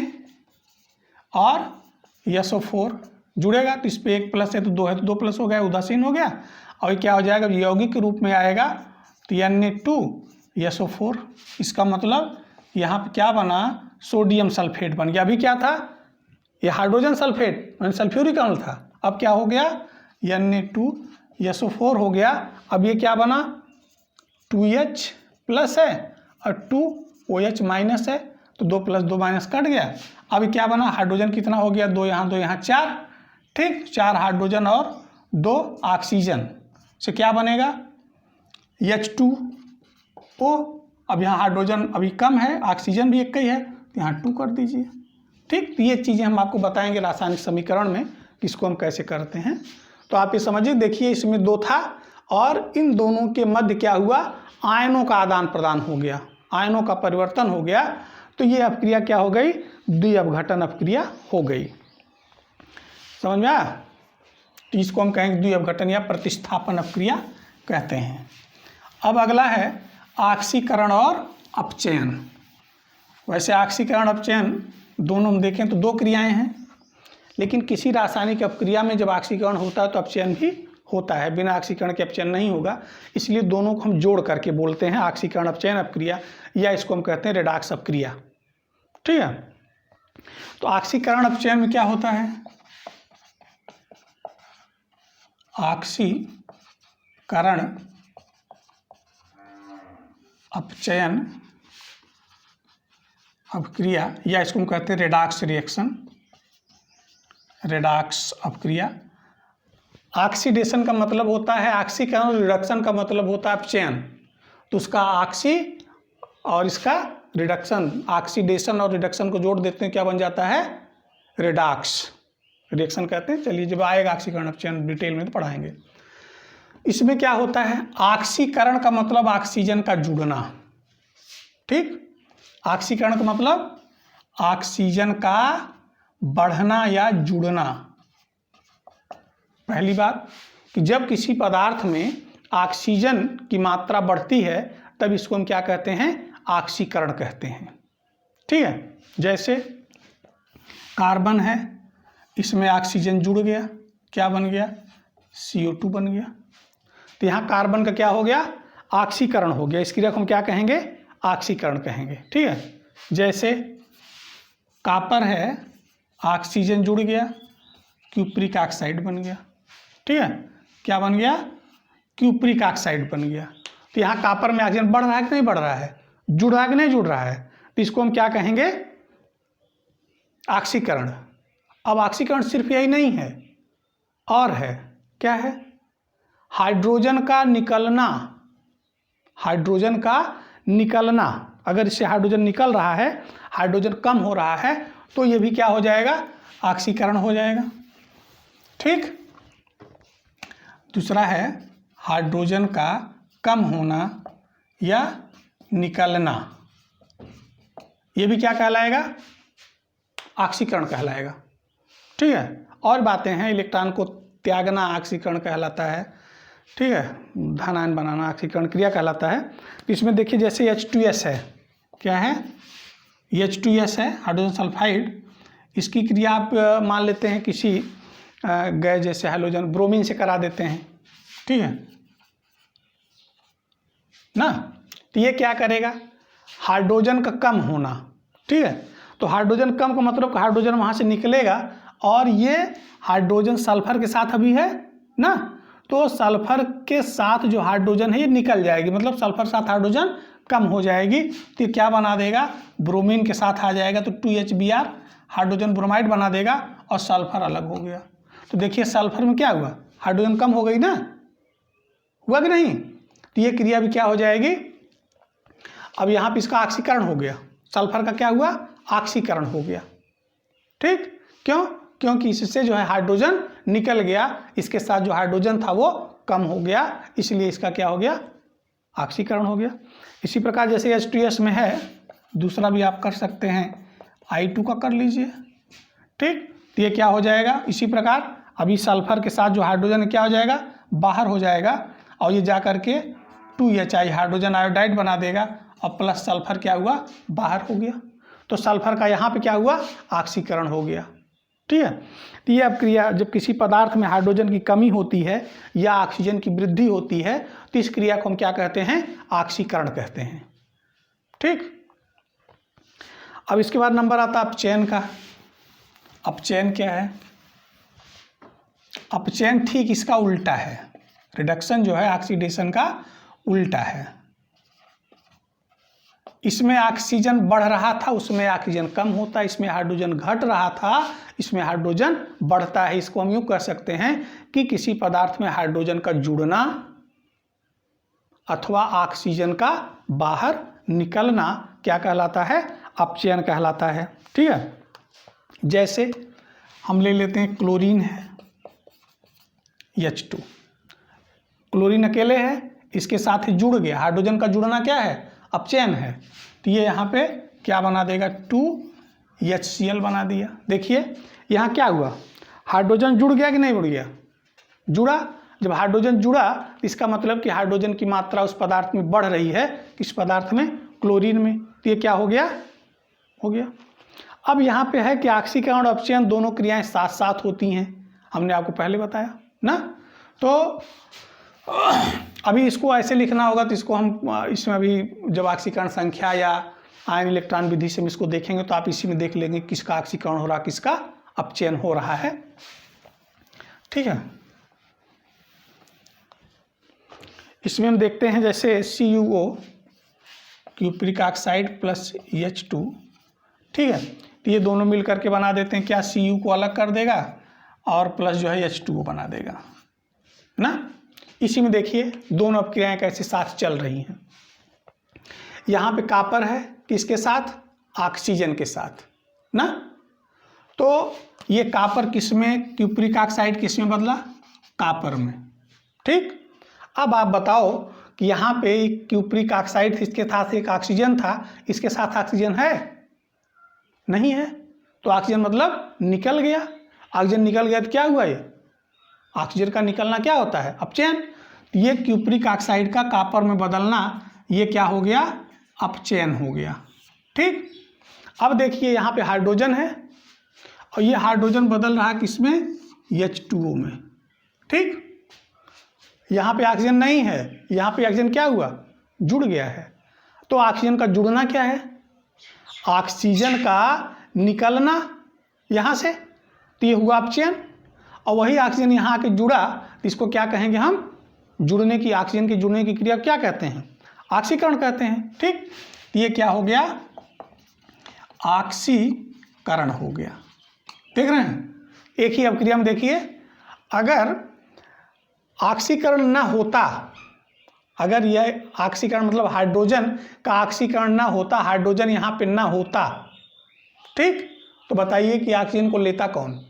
और SO4 जुड़ेगा, तो इस पर 1 प्लस है तो 2 है तो 2 प्लस हो गया, उदासीन हो गया, और क्या हो जाएगा, यौगिक के रूप में आएगा, तो Na2SO4, इसका मतलब यहाँ पे क्या बना, सोडियम सल्फेट बन गया। अभी क्या था, ये हाइड्रोजन सल्फेट यानी सल्फ्यूरिक अम्ल था, अब क्या हो गया, Na2SO4 हो गया। अब ये क्या बना, 2H प्लस है और 2OH माइनस है, तो 2 प्लस 2 माइनस कट गया। अब क्या बना, हाइड्रोजन कितना हो गया, 2 यहाँ 4, ठीक। 4 हाइड्रोजन और 2 ऑक्सीजन से क्या बनेगा, H2O। अब यहाँ हाइड्रोजन अभी कम है, ऑक्सीजन भी एक ही है, तो यहाँ 2 कर दीजिए, ठीक। तो ये चीज़ें हम आपको बताएंगे रासायनिक समीकरण में किसको हम कैसे करते हैं। तो आप ये समझिए, देखिए इसमें 2 था और इन दोनों के मध्य क्या हुआ, आयनों का आदान प्रदान हो गया, आयनों का परिवर्तन हो गया, तो ये अपक्रिया क्या हो गई, द्विअवघटन अपक्रिया हो गई। समझ में आया, तो इसको हम कहेंगे द्विअवघटन या प्रतिस्थापन अपक्रिया कहते हैं। अब अगला है ऑक्सीकरण और अपचयन। वैसे ऑक्सीकरण अपचयन दोनों हम देखें तो 2 क्रियाएं हैं, लेकिन किसी रासायनिक अपक्रिया में जब ऑक्सीकरण होता है तो अपचयन भी होता है, बिना ऑक्सीकरण के अपचयन नहीं होगा, इसलिए दोनों को हम जोड़ करके बोलते हैं ऑक्सीकरण अपचयन अपक्रिया, या इसको हम कहते हैं रेडॉक्स अपक्रिया। ठीक है, तो ऑक्सीकरण अपचयन में क्या होता है? ऑक्सीकरण अपचयन अपक्रिया, या इसको हम कहते हैं रेडॉक्स रिएक्शन, रेडॉक्स अपक्रिया। ऑक्सीडेशन का मतलब होता है ऑक्सीकरण, रिडक्शन का मतलब होता है अपचयन, तो उसका ऑक्सी और इसका रिडक्शन, ऑक्सीडेशन और रिडक्शन को जोड़ देते हैं, क्या बन जाता है? रेडॉक्स रिएक्शन कहते हैं। चलिए जब आएगा ऑक्सीकरण अपचयन डिटेल में तो पढ़ाएंगे। इसमें क्या होता है? ऑक्सीकरण का मतलब ऑक्सीजन का जुड़ना, ठीक। ऑक्सीकरण का मतलब ऑक्सीजन का बढ़ना या जुड़ना। पहली बात कि जब किसी पदार्थ में ऑक्सीजन की मात्रा बढ़ती है तब इसको हम क्या कहते हैं? ऑक्सीकरण कहते हैं, ठीक है। जैसे कार्बन है, इसमें ऑक्सीजन जुड़ गया, क्या बन गया? CO2 बन गया। तो यहाँ कार्बन का क्या हो गया? ऑक्सीकरण हो गया, इस क्रिया को हम क्या कहेंगे? ऑक्सीकरण कहेंगे, ठीक है। जैसे कॉपर है, ऑक्सीजन जुड़ गया, क्यूप्रिक ऑक्साइड बन गया, ठीक है। क्या बन गया? क्यूप्रिक ऑक्साइड बन गया। तो यहाँ कॉपर में ऑक्सीजन बढ़ रहा है कि नहीं बढ़ रहा है? जुड़ रहा है कि नहीं जुड़ रहा है? तो इसको हम क्या कहेंगे? ऑक्सीकरण। अब ऑक्सीकरण सिर्फ यही नहीं है, और है, क्या है? हाइड्रोजन का निकलना, हाइड्रोजन का निकलना। अगर इससे हाइड्रोजन निकल रहा है, हाइड्रोजन कम हो रहा है, तो ये भी क्या हो जाएगा? ऑक्सीकरण हो जाएगा, ठीक। दूसरा है हाइड्रोजन का कम होना या निकलना, ये भी क्या कहलाएगा? ऑक्सीकरण कहलाएगा, ठीक है। और बातें हैं, इलेक्ट्रॉन को त्यागना ऑक्सीकरण कहलाता है, ठीक है। धनायन बनाना ऑक्सीकरण क्रिया कहलाता है। तो इसमें देखिए जैसे H2S है, क्या है? H2S है, हाइड्रोजन सल्फाइड। इसकी क्रिया आप मान लेते हैं किसी गैस जैसे हैलोजन ब्रोमीन से करा देते हैं, ठीक है ना। तो ये क्या करेगा? हाइड्रोजन का कम होना, ठीक है। तो हाइड्रोजन कम का मतलब हाइड्रोजन वहाँ से निकलेगा, और ये हाइड्रोजन सल्फर के साथ अभी है ना, तो सल्फर के साथ जो हाइड्रोजन है ये निकल जाएगी, मतलब सल्फर साथ हाइड्रोजन कम हो जाएगी। तो ये क्या बना देगा? ब्रोमीन के साथ आ जाएगा, तो 2HBr हाइड्रोजन ब्रोमाइड बना देगा, और सल्फर अलग हो गया। तो देखिए सल्फर में क्या हुआ? हाइड्रोजन कम हो गई ना, हुआ कि नहीं? तो ये क्रिया भी क्या हो जाएगी? अब यहाँ पे इसका ऑक्सीकरण हो गया, सल्फर का क्या हुआ? ऑक्सीकरण हो गया, ठीक। क्यों? क्योंकि इससे जो है हाइड्रोजन निकल गया, इसके साथ जो हाइड्रोजन था वो कम हो गया, इसलिए इसका क्या हो गया? ऑक्सीकरण हो गया। इसी प्रकार जैसे H2S में है, दूसरा भी आप कर सकते हैं, I2 का कर लीजिए, ठीक। तो ये क्या हो जाएगा? इसी प्रकार अभी सल्फर के साथ जो हाइड्रोजन क्या हो जाएगा? बाहर हो जाएगा, और ये जा करके 2HI हाइड्रोजन आयोडाइड बना देगा, और प्लस सल्फर क्या हुआ? बाहर हो गया। तो सल्फर का यहाँ पे क्या हुआ? ऑक्सीकरण हो गया, ठीक है। तो ये अब क्रिया, जब किसी पदार्थ में हाइड्रोजन की कमी होती है या ऑक्सीजन की वृद्धि होती है, तो इस क्रिया को हम क्या कहते हैं? ऑक्सीकरण कहते हैं, ठीक। अब इसके बाद नंबर आता है अपचयन का। अपचयन क्या है? अपचयन ठीक इसका उल्टा है। रिडक्शन जो है ऑक्सीडेशन का उल्टा है। इसमें ऑक्सीजन बढ़ रहा था, उसमें ऑक्सीजन कम होता है, इसमें हाइड्रोजन घट रहा था, इसमें हाइड्रोजन बढ़ता है। इसको हम यूँ कह सकते हैं कि किसी पदार्थ में हाइड्रोजन का जुड़ना अथवा ऑक्सीजन का बाहर निकलना क्या कहलाता है? अपचयन कहलाता है, ठीक है। जैसे हम ले लेते हैं क्लोरीन है, H2, क्लोरीन अकेले है, इसके साथ ही जुड़ गया, हाइड्रोजन का जुड़ना क्या है? अपचयन है। तो ये यहाँ पे क्या बना देगा? 2HCl बना दिया। देखिए यहाँ क्या हुआ? हाइड्रोजन जुड़ गया कि नहीं जुड़ गया? जुड़ा। जब हाइड्रोजन जुड़ा तो इसका मतलब कि हाइड्रोजन की मात्रा उस पदार्थ में बढ़ रही है, किस पदार्थ में? क्लोरीन में। तो ये क्या हो गया? हो गया। अब यहाँ पे है कि ऑक्सीकरण और अपचयन दोनों क्रियाएं साथ साथ होती हैं, हमने आपको पहले बताया ना। तो अभी इसको ऐसे लिखना होगा, तो इसको हम इसमें अभी जब ऑक्सीकरण संख्या या आयन इलेक्ट्रॉन विधि से हम इसको देखेंगे तो आप इसी में देख लेंगे किसका ऑक्सीकरण हो रहा है, किसका अपचयन हो रहा है। ठीक है, इसमें हम देखते हैं जैसे CuO cupric oxide plus H2, ठीक है, तो ये दोनों मिल करके बना देते हैं क्या, Cu को अलग कर देगा और प्लस जो है H2O बना देगा ना। इसी में देखिए दोनों अपक्रियाएं कैसे साथ चल रही हैं। यहाँ पे कॉपर है किसके साथ, ऑक्सीजन के साथ ना। तो ये कॉपर किस में, क्यूप्रिक ऑक्साइड किस में बदला, कॉपर में। ठीक, अब आप बताओ कि यहाँ पे क्यूप्रिक ऑक्साइड इसके साथ एक ऑक्सीजन था, इसके साथ ऑक्सीजन है नहीं है, तो ऑक्सीजन मतलब निकल गया। ऑक्सीजन निकल गया तो क्या हुआ, ये ऑक्सीजन का निकलना क्या होता है, अपचयन। ये क्यूप्रिक ऑक्साइड का कॉपर में बदलना, ये क्या हो गया, अपचयन हो गया। ठीक, अब देखिए यहाँ पे हाइड्रोजन है और ये हाइड्रोजन बदल रहा है किसमें, H2O में। ठीक, यहाँ पे ऑक्सीजन नहीं है, यहाँ पे ऑक्सीजन क्या हुआ, जुड़ गया है। तो ऑक्सीजन का जुड़ना क्या है, ऑक्सीजन का निकलना यहाँ से, तो ये हुआ अपचयन। और वही ऑक्सीजन यहाँ आके जुड़ा तो इसको क्या कहेंगे हम, जुड़ने की, ऑक्सीजन के जुड़ने की क्रिया क्या कहते हैं, ऑक्सीकरण कहते हैं। ठीक, तो ये क्या हो गया, ऑक्सीकरण हो गया। देख रहे हैं, एक ही अपक्रिया में देखिए, अगर ऑक्सीकरण ना होता, अगर यह ऑक्सीकरण मतलब हाइड्रोजन का ऑक्सीकरण ना होता, हाइड्रोजन यहाँ पे ना होता, ठीक, तो बताइए कि ऑक्सीजन को लेता कौन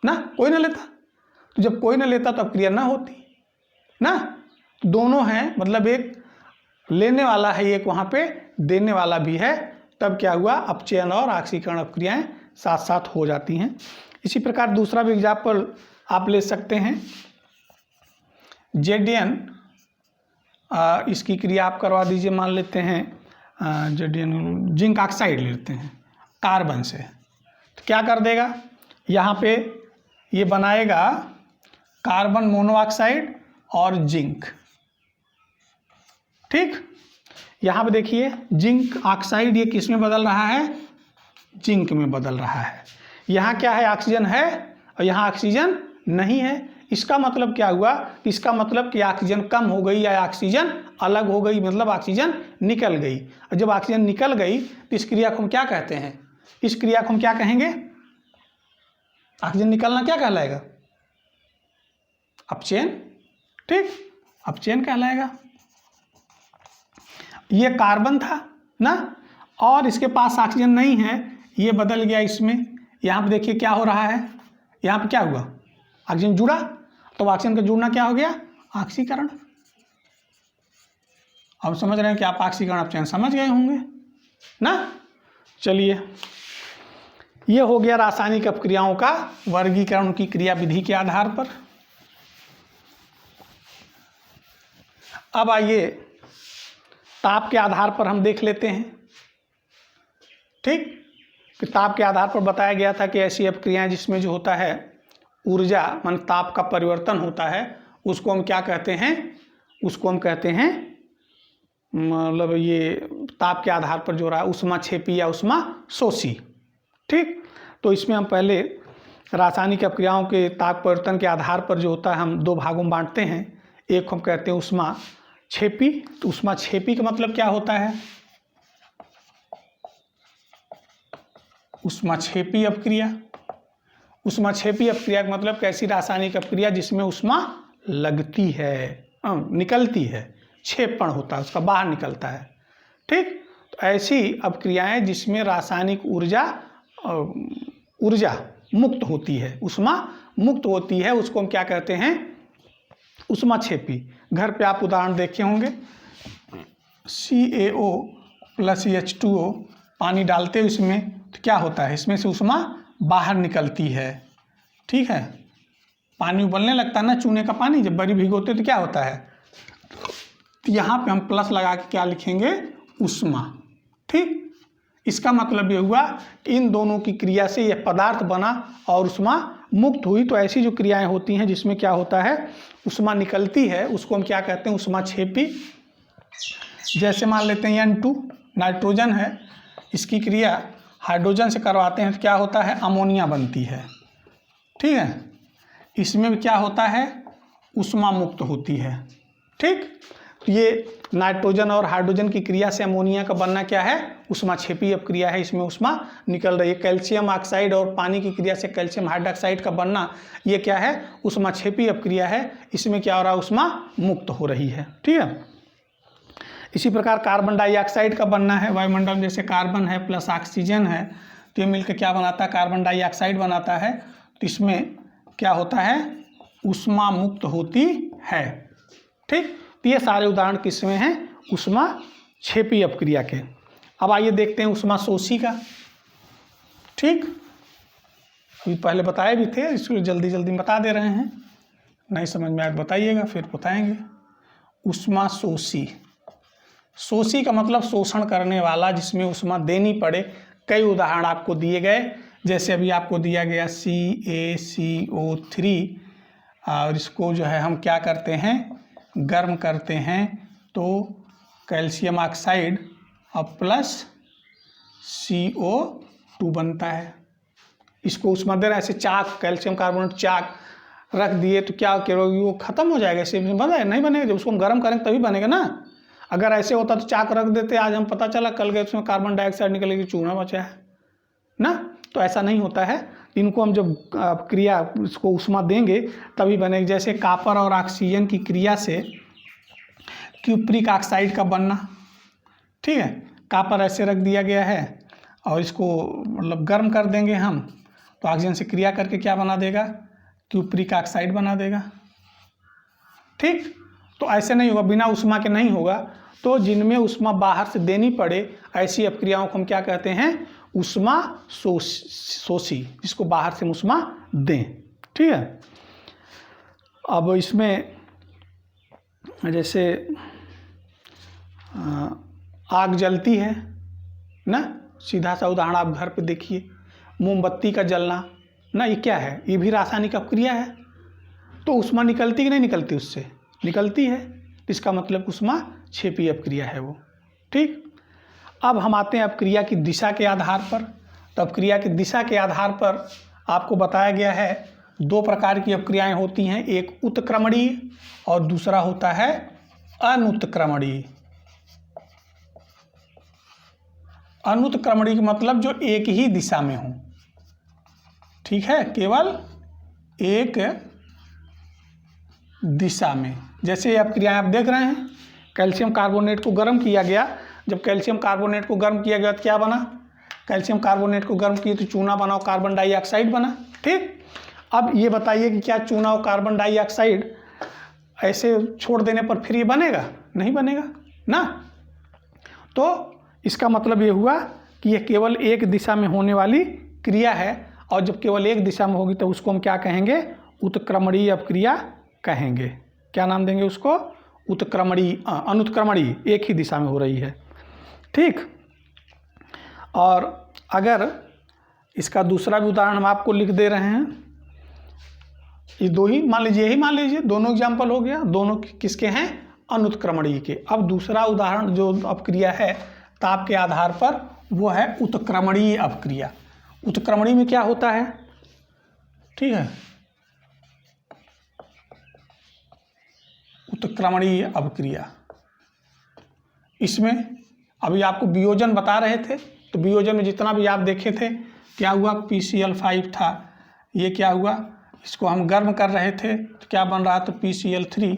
ना, कोई ना लेता। तो जब कोई ना लेता तो अपक्रिया ना होती ना। दोनों हैं, मतलब एक लेने वाला है, एक वहाँ पे देने वाला भी है, तब क्या हुआ, अपचयन और ऑक्सीकरण अपक्रियाएं साथ साथ हो जाती हैं। इसी प्रकार दूसरा भी एग्जाम्पल आप ले सकते हैं, Zn, इसकी क्रिया आप करवा दीजिए, मान लेते हैं Zn जिंक ऑक्साइड लेते हैं कार्बन से, तो क्या कर देगा, यहाँ पे ये बनाएगा कार्बन मोनोऑक्साइड और जिंक। ठीक, यहाँ पे देखिए जिंक ऑक्साइड ये किस में बदल रहा है, जिंक में बदल रहा है। यहाँ क्या है, ऑक्सीजन है और यहाँ ऑक्सीजन नहीं है। इसका मतलब क्या हुआ, इसका मतलब कि ऑक्सीजन कम हो गई या ऑक्सीजन अलग हो गई, मतलब ऑक्सीजन निकल गई। और जब ऑक्सीजन निकल गई तो इस क्रिया को हम क्या कहते हैं, इस क्रिया को हम क्या कहेंगे, ऑक्सीजन निकलना क्या कहलाएगा, अपचयन। ठीक, अपचयन कहलाएगा। ये कार्बन था ना, और इसके पास ऑक्सीजन नहीं है, ये बदल गया इसमें। यहाँ पे देखिए क्या हो रहा है, यहाँ पे क्या हुआ, ऑक्सीजन जुड़ा, तो ऑक्सीजन का जुड़ना क्या हो गया, ऑक्सीकरण। अब समझ रहे हैं कि आप ऑक्सीकरण अपचयन समझ गए होंगे ना। चलिए, ये हो गया रासायनिक अपक्रियाओं का वर्गीकरण की क्रिया विधि के आधार पर। अब आइए ताप के आधार पर हम देख लेते हैं। ठीक, कि ताप के आधार पर बताया गया था कि ऐसी अपक्रियाएं जिसमें जो होता है ऊर्जा मान ताप का परिवर्तन होता है, उसको हम क्या कहते हैं, उसको हम कहते हैं, मतलब ये ताप के आधार पर जो रहा ऊष्माक्षेपी या ऊष्माशोषी। ठीक, तो इसमें हम पहले रासायनिक अपक्रियाओं के ताप परिवर्तन के आधार पर जो होता है हम दो भागों में बांटते हैं। एक हम कहते हैं ऊष्माक्षेपी। तो ऊष्माक्षेपी का मतलब क्या होता है, ऊष्माक्षेपी अपक्रिया। ऊष्माक्षेपी अपक्रिया का मतलब कैसी रासायनिक अपक्रिया जिसमें ऊष्मा लगती है, निकलती है, क्षेपण होता है, उसका बाहर निकलता है। ठीक, तो ऐसी अपक्रियाएं जिसमें रासायनिक ऊर्जा मुक्त होती है, ऊष्मा मुक्त होती है, उसको हम क्या कहते हैं, ऊष्माक्षेपी। घर पे आप उदाहरण देखे होंगे, CaO प्लस H2O पानी डालते हैं इसमें, तो क्या होता है, इसमें से ऊष्मा बाहर निकलती है। ठीक है, पानी उबलने लगता है ना, चूने का पानी, जब बड़ी भिगोते तो क्या होता है, तो यहाँ पे हम प्लस लगा के क्या लिखेंगे, ऊष्मा। ठीक, इसका मतलब ये हुआ कि इन दोनों की क्रिया से यह पदार्थ बना और ऊष्मा मुक्त हुई तो ऐसी जो क्रियाएं होती हैं जिसमें क्या होता है, ऊष्मा निकलती है, उसको हम क्या कहते हैं, ऊष्माक्षेपी। जैसे मान लेते हैं N2 नाइट्रोजन है, इसकी क्रिया हाइड्रोजन से करवाते हैं तो क्या होता है, अमोनिया बनती है। ठीक है, इसमें भी क्या होता है, ऊष्मा मुक्त होती है। ठीक, तो ये नाइट्रोजन और हाइड्रोजन की क्रिया से अमोनिया का बनना क्या है, ऊष्माक्षेपी अपक्रिया है, इसमें ऊष्मा निकल रही है। कैल्शियम ऑक्साइड और पानी की क्रिया से कैल्शियम हाइड्रोक्साइड का बनना, ये क्या है, ऊष्माक्षेपी अपक्रिया है, इसमें क्या हो रहा है, ऊष्मा मुक्त हो रही है। ठीक है, इसी प्रकार कार्बन डाइऑक्साइड का बनना है, वायुमंडल में जैसे कार्बन है प्लस ऑक्सीजन है तो ये मिलकर क्या बनाता है, कार्बन डाइऑक्साइड बनाता है। तो इसमें क्या होता है, ऊष्मा मुक्त होती है। ठीक, तो ये सारे उदाहरण किसमें हैं, ऊष्माक्षेपी अपक्रिया के। अब आइए देखते हैं ऊष्माशोषी का। ठीक, अभी पहले बताए भी थे, इसको जल्दी जल्दी बता दे रहे हैं, नहीं समझ में आए बताइएगा फिर बताएंगे। ऊष्माशोषी, शोषी का मतलब शोषण करने वाला, जिसमें ऊष्मा देनी पड़े। कई उदाहरण आपको दिए गए, जैसे अभी आपको दिया गया CaCO3, और इसको जो है हम क्या करते हैं, गर्म करते हैं तो कैल्शियम ऑक्साइड और प्लस CO2 बनता है। इसको ऊष्मा दे रहा है, ऐसे चाक, कैल्शियम कार्बोनेट चाक रख दिए तो क्या करोगे, वो खत्म हो जाएगा, इसे बना नहीं बनेगा, जब उसको हम गर्म करेंगे तभी बनेगा ना। अगर ऐसे होता तो चाक रख देते, आज हम पता चला कल गए उसमें कार्बन डाइऑक्साइड निकलेगी, चूना बचा है ना। तो ऐसा नहीं होता है, इनको हम जब क्रिया इसको ऊष्मा देंगे तभी बनेगी। जैसे कॉपर और ऑक्सीजन की क्रिया से क्यूप्रिक ऑक्साइड का बनना। ठीक है, कॉपर ऐसे रख दिया गया है और इसको मतलब गर्म कर देंगे हम तो ऑक्सीजन से क्रिया करके क्या बना देगा, क्यूप्रिक ऑक्साइड बना देगा। ठीक, तो ऐसे नहीं होगा, बिना ऊष्मा के नहीं होगा। तो जिनमें ऊष्मा बाहर से देनी पड़े ऐसी अपक्रियाओं को हम क्या कहते हैं, ऊष्मा शोषी, जिसको बाहर से ऊष्मा दें। ठीक है, अब इसमें जैसे आग जलती है ना, सीधा सा उदाहरण आप घर पे देखिए, मोमबत्ती का जलना ना, ये क्या है, ये भी रासायनिक अपक्रिया है। तो ऊष्मा निकलती कि नहीं निकलती, उससे निकलती है, इसका मतलब ऊष्माक्षेपी अपक्रिया है वो। ठीक, अब हम आते हैं अपक्रिया की दिशा के आधार पर। तो अपक्रिया की दिशा के आधार पर आपको बताया गया है 2 प्रकार की अपक्रियाएं होती हैं, एक उत्क्रमणीय और दूसरा होता है अनुत्क्रमणीय। अनुत्क्रमणीय का मतलब जो एक ही दिशा में हो। ठीक है, केवल एक दिशा में। जैसे ये अपक्रियाएं आप देख रहे हैं, कैल्शियम कार्बोनेट को गर्म किया गया, जब कैल्शियम कार्बोनेट को गर्म किया गया तो क्या बना, कैल्शियम कार्बोनेट को गर्म किए तो चूना बना और कार्बन डाइऑक्साइड बना। ठीक, अब ये बताइए कि क्या चूना और कार्बन डाइऑक्साइड ऐसे छोड़ देने पर फिर ये बनेगा, नहीं बनेगा ना। तो इसका मतलब ये हुआ कि ये केवल एक दिशा में होने वाली क्रिया है, और जब केवल एक दिशा में होगी तो उसको हम क्या कहेंगे, उत्क्रमणीय अपक्रिया कहेंगे। क्या नाम देंगे उसको, उत्क्रमणीय। अनुत्क्रमणीय एक ही दिशा में हो रही है। ठीक, और अगर इसका दूसरा भी उदाहरण हम आपको लिख दे रहे हैं, ये 2 ही मान लीजिए, यही मान लीजिए, दोनों एग्जाम्पल हो गया, दोनों किसके हैं, अनुत्क्रमणीय के। अब दूसरा उदाहरण जो अपक्रिया है ताप के आधार पर, वो है उत्क्रमणीय अपक्रिया। उत्क्रमणीय में क्या होता है, ठीक है, उत्क्रमणीय अपक्रिया, इसमें अभी आपको वियोजन बता रहे थे, तो वियोजन में जितना भी आप देखे थे क्या हुआ, PCl5 था, ये क्या हुआ, इसको हम गर्म कर रहे थे तो क्या बन रहा, तो PCl3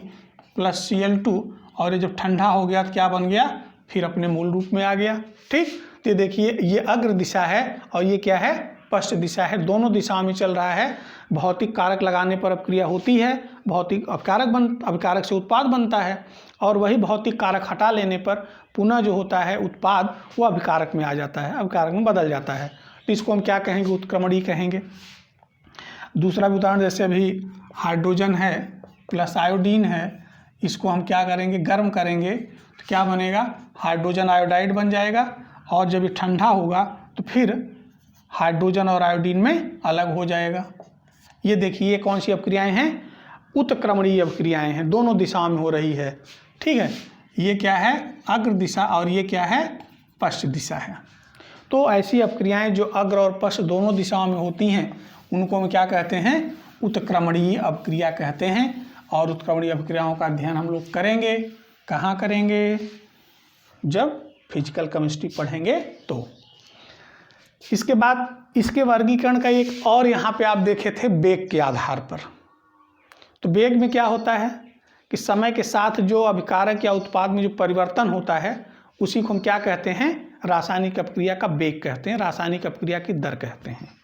प्लस Cl2, और ये जब ठंडा हो गया तो क्या बन गया, फिर अपने मूल रूप में आ गया। ठीक, तो ये ये अग्र दिशा है और ये क्या है, पश्च दिशा है, दोनों दिशाओं में चल रहा है। भौतिक कारक लगाने पर अपक्रिया होती है, भौतिक अभिकारक से उत्पाद बनता है, और वही भौतिक कारक हटा लेने पर पुनः जो होता है उत्पाद वो अभिकारक में आ जाता है, अभिकारक में बदल जाता है। तो इसको हम क्या कहेंगे, उत्क्रमणीय कहेंगे। दूसरा भी उदाहरण, जैसे अभी हाइड्रोजन है प्लस आयोडीन है, इसको हम क्या करेंगे, गर्म करेंगे तो क्या बनेगा, हाइड्रोजन आयोडाइड बन जाएगा, और जब ये ठंडा होगा तो फिर हाइड्रोजन और आयोडीन में अलग हो जाएगा। ये देखिए ये कौन सी अपक्रियाएं हैं, उत्क्रमणीय अपक्रियाएं हैं, दोनों दिशाओं में हो रही है। ठीक है, ये क्या है, अग्र दिशा और ये क्या है, पश्च दिशा है। तो ऐसी अपक्रियाएं जो अग्र और पश्च दोनों दिशाओं में होती हैं उनको हम क्या कहते हैं, उत्क्रमणीय अपक्रिया कहते हैं। और उत्क्रमणीय अपक्रियाओं का अध्ययन हम लोग करेंगे, कहाँ करेंगे, जब फिजिकल केमिस्ट्री पढ़ेंगे तो। इसके बाद इसके वर्गीकरण का एक और यहाँ पे आप देखे थे वेग के आधार पर। तो वेग में क्या होता है कि समय के साथ जो अभिकारक या उत्पाद में जो परिवर्तन होता है उसी को हम क्या कहते हैं, रासायनिक अपक्रिया का वेग कहते हैं, रासायनिक अपक्रिया की दर कहते हैं।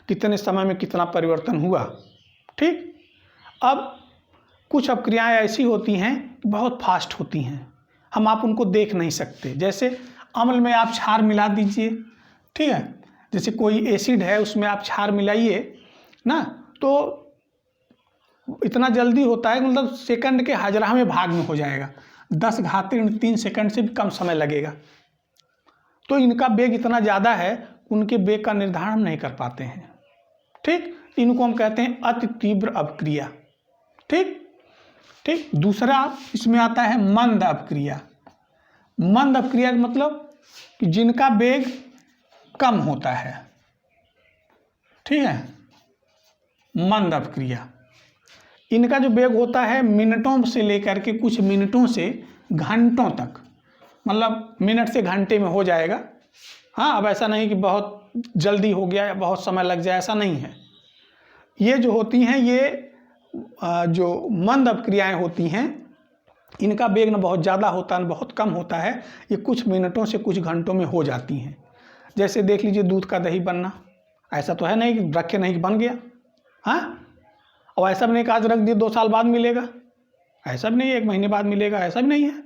कितने समय में कितना परिवर्तन हुआ। ठीक, अब कुछ अपक्रियाएं ऐसी होती हैं बहुत फास्ट होती हैं, हम आप उनको देख नहीं सकते। जैसे अम्ल में आप क्षार मिला दीजिए, ठीक है, जैसे कोई एसिड है उसमें आप क्षार मिलाइए ना, तो इतना जल्दी होता है, मतलब सेकंड के 1000वें भाग में हो जाएगा, 10⁻³ सेकंड से भी कम समय लगेगा। तो इनका वेग इतना ज़्यादा है, उनके वेग का निर्धारण हम नहीं कर पाते हैं। ठीक, इनको हम कहते हैं अति तीव्र अपक्रिया। ठीक, दूसरा इसमें आता है मंद अपक्रिया। मंद अपक्रिया का मतलब कि जिनका वेग कम होता है। ठीक है, मंद अपक्रिया, इनका जो वेग होता है मिनटों से लेकर के कुछ मिनटों से घंटों तक, मतलब मिनट से घंटे में हो जाएगा। हाँ, अब ऐसा नहीं कि बहुत जल्दी हो गया या बहुत समय लग जाए, ऐसा नहीं है। ये जो होती हैं, ये जो मंद अपक्रियाएं होती हैं, इनका वेग न बहुत ज़्यादा होता है न बहुत कम होता है, ये कुछ मिनटों से कुछ घंटों में हो जाती हैं। जैसे देख लीजिए दूध का दही बनना, ऐसा तो है नहीं कि रखे नहीं कि बन गया। हाँ, और ऐसा भी नहीं कि आज रख दिए 2 साल बाद मिलेगा, ऐसा भी नहीं है 1 महीने बाद मिलेगा, ऐसा भी नहीं है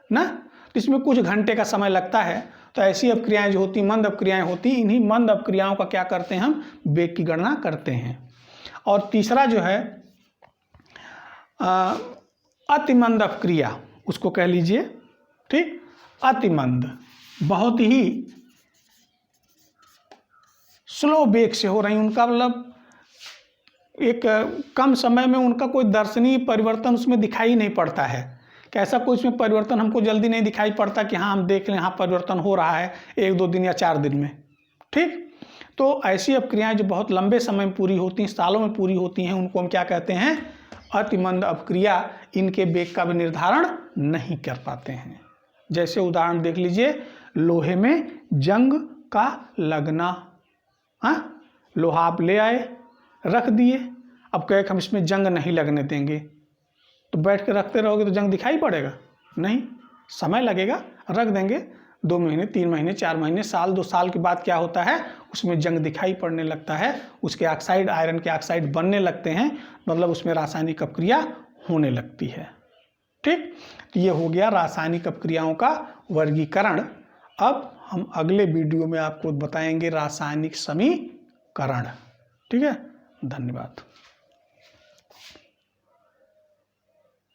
ना। तो इसमें कुछ घंटे का समय लगता है। तो ऐसी अपक्रियाएं जो होती, मंद अपक्रियाएं होती, इन्हीं मंद अपक्रियाओं का क्या करते हैं, हम वेग की गणना करते हैं। और तीसरा जो है अतिमंद अपक्रिया, उसको कह लीजिए। ठीक, अतिमंद, बहुत ही स्लो वेग से हो रही, उनका मतलब एक कम समय में उनका कोई दर्शनीय परिवर्तन उसमें दिखाई नहीं पड़ता है। कि ऐसा कोई उसमें परिवर्तन हमको जल्दी नहीं दिखाई पड़ता कि हाँ हम देख लें हाँ परिवर्तन हो रहा है 1-2 दिन या 4 दिन में। ठीक, तो ऐसी अपक्रियाएं जो बहुत लंबे समय में पूरी होती हैं, सालों में पूरी होती हैं, उनको हम क्या कहते हैं, अतिमंद अपक्रिया। इनके वेग का भी निर्धारण नहीं कर पाते हैं। जैसे उदाहरण देख लीजिए, लोहे में जंग का लगना। हाँ, लोहा आप ले आए, रख दिए, अब कहे हम इसमें जंग नहीं लगने देंगे, तो बैठ के रखते रहोगे तो जंग दिखाई पड़ेगा नहीं, समय लगेगा। रख देंगे 2 महीने 3 महीने 4 महीने साल 2 साल के बाद क्या होता है, उसमें जंग दिखाई पड़ने लगता है, उसके ऑक्साइड, आयरन के ऑक्साइड बनने लगते हैं, मतलब उसमें रासायनिक अपक्रिया होने लगती है। ठीक, तो ये हो गया रासायनिक अपक्रियाओं का वर्गीकरण। अब हम अगले वीडियो में आपको बताएंगे रासायनिक समीकरण। ठीक है, धन्यवाद।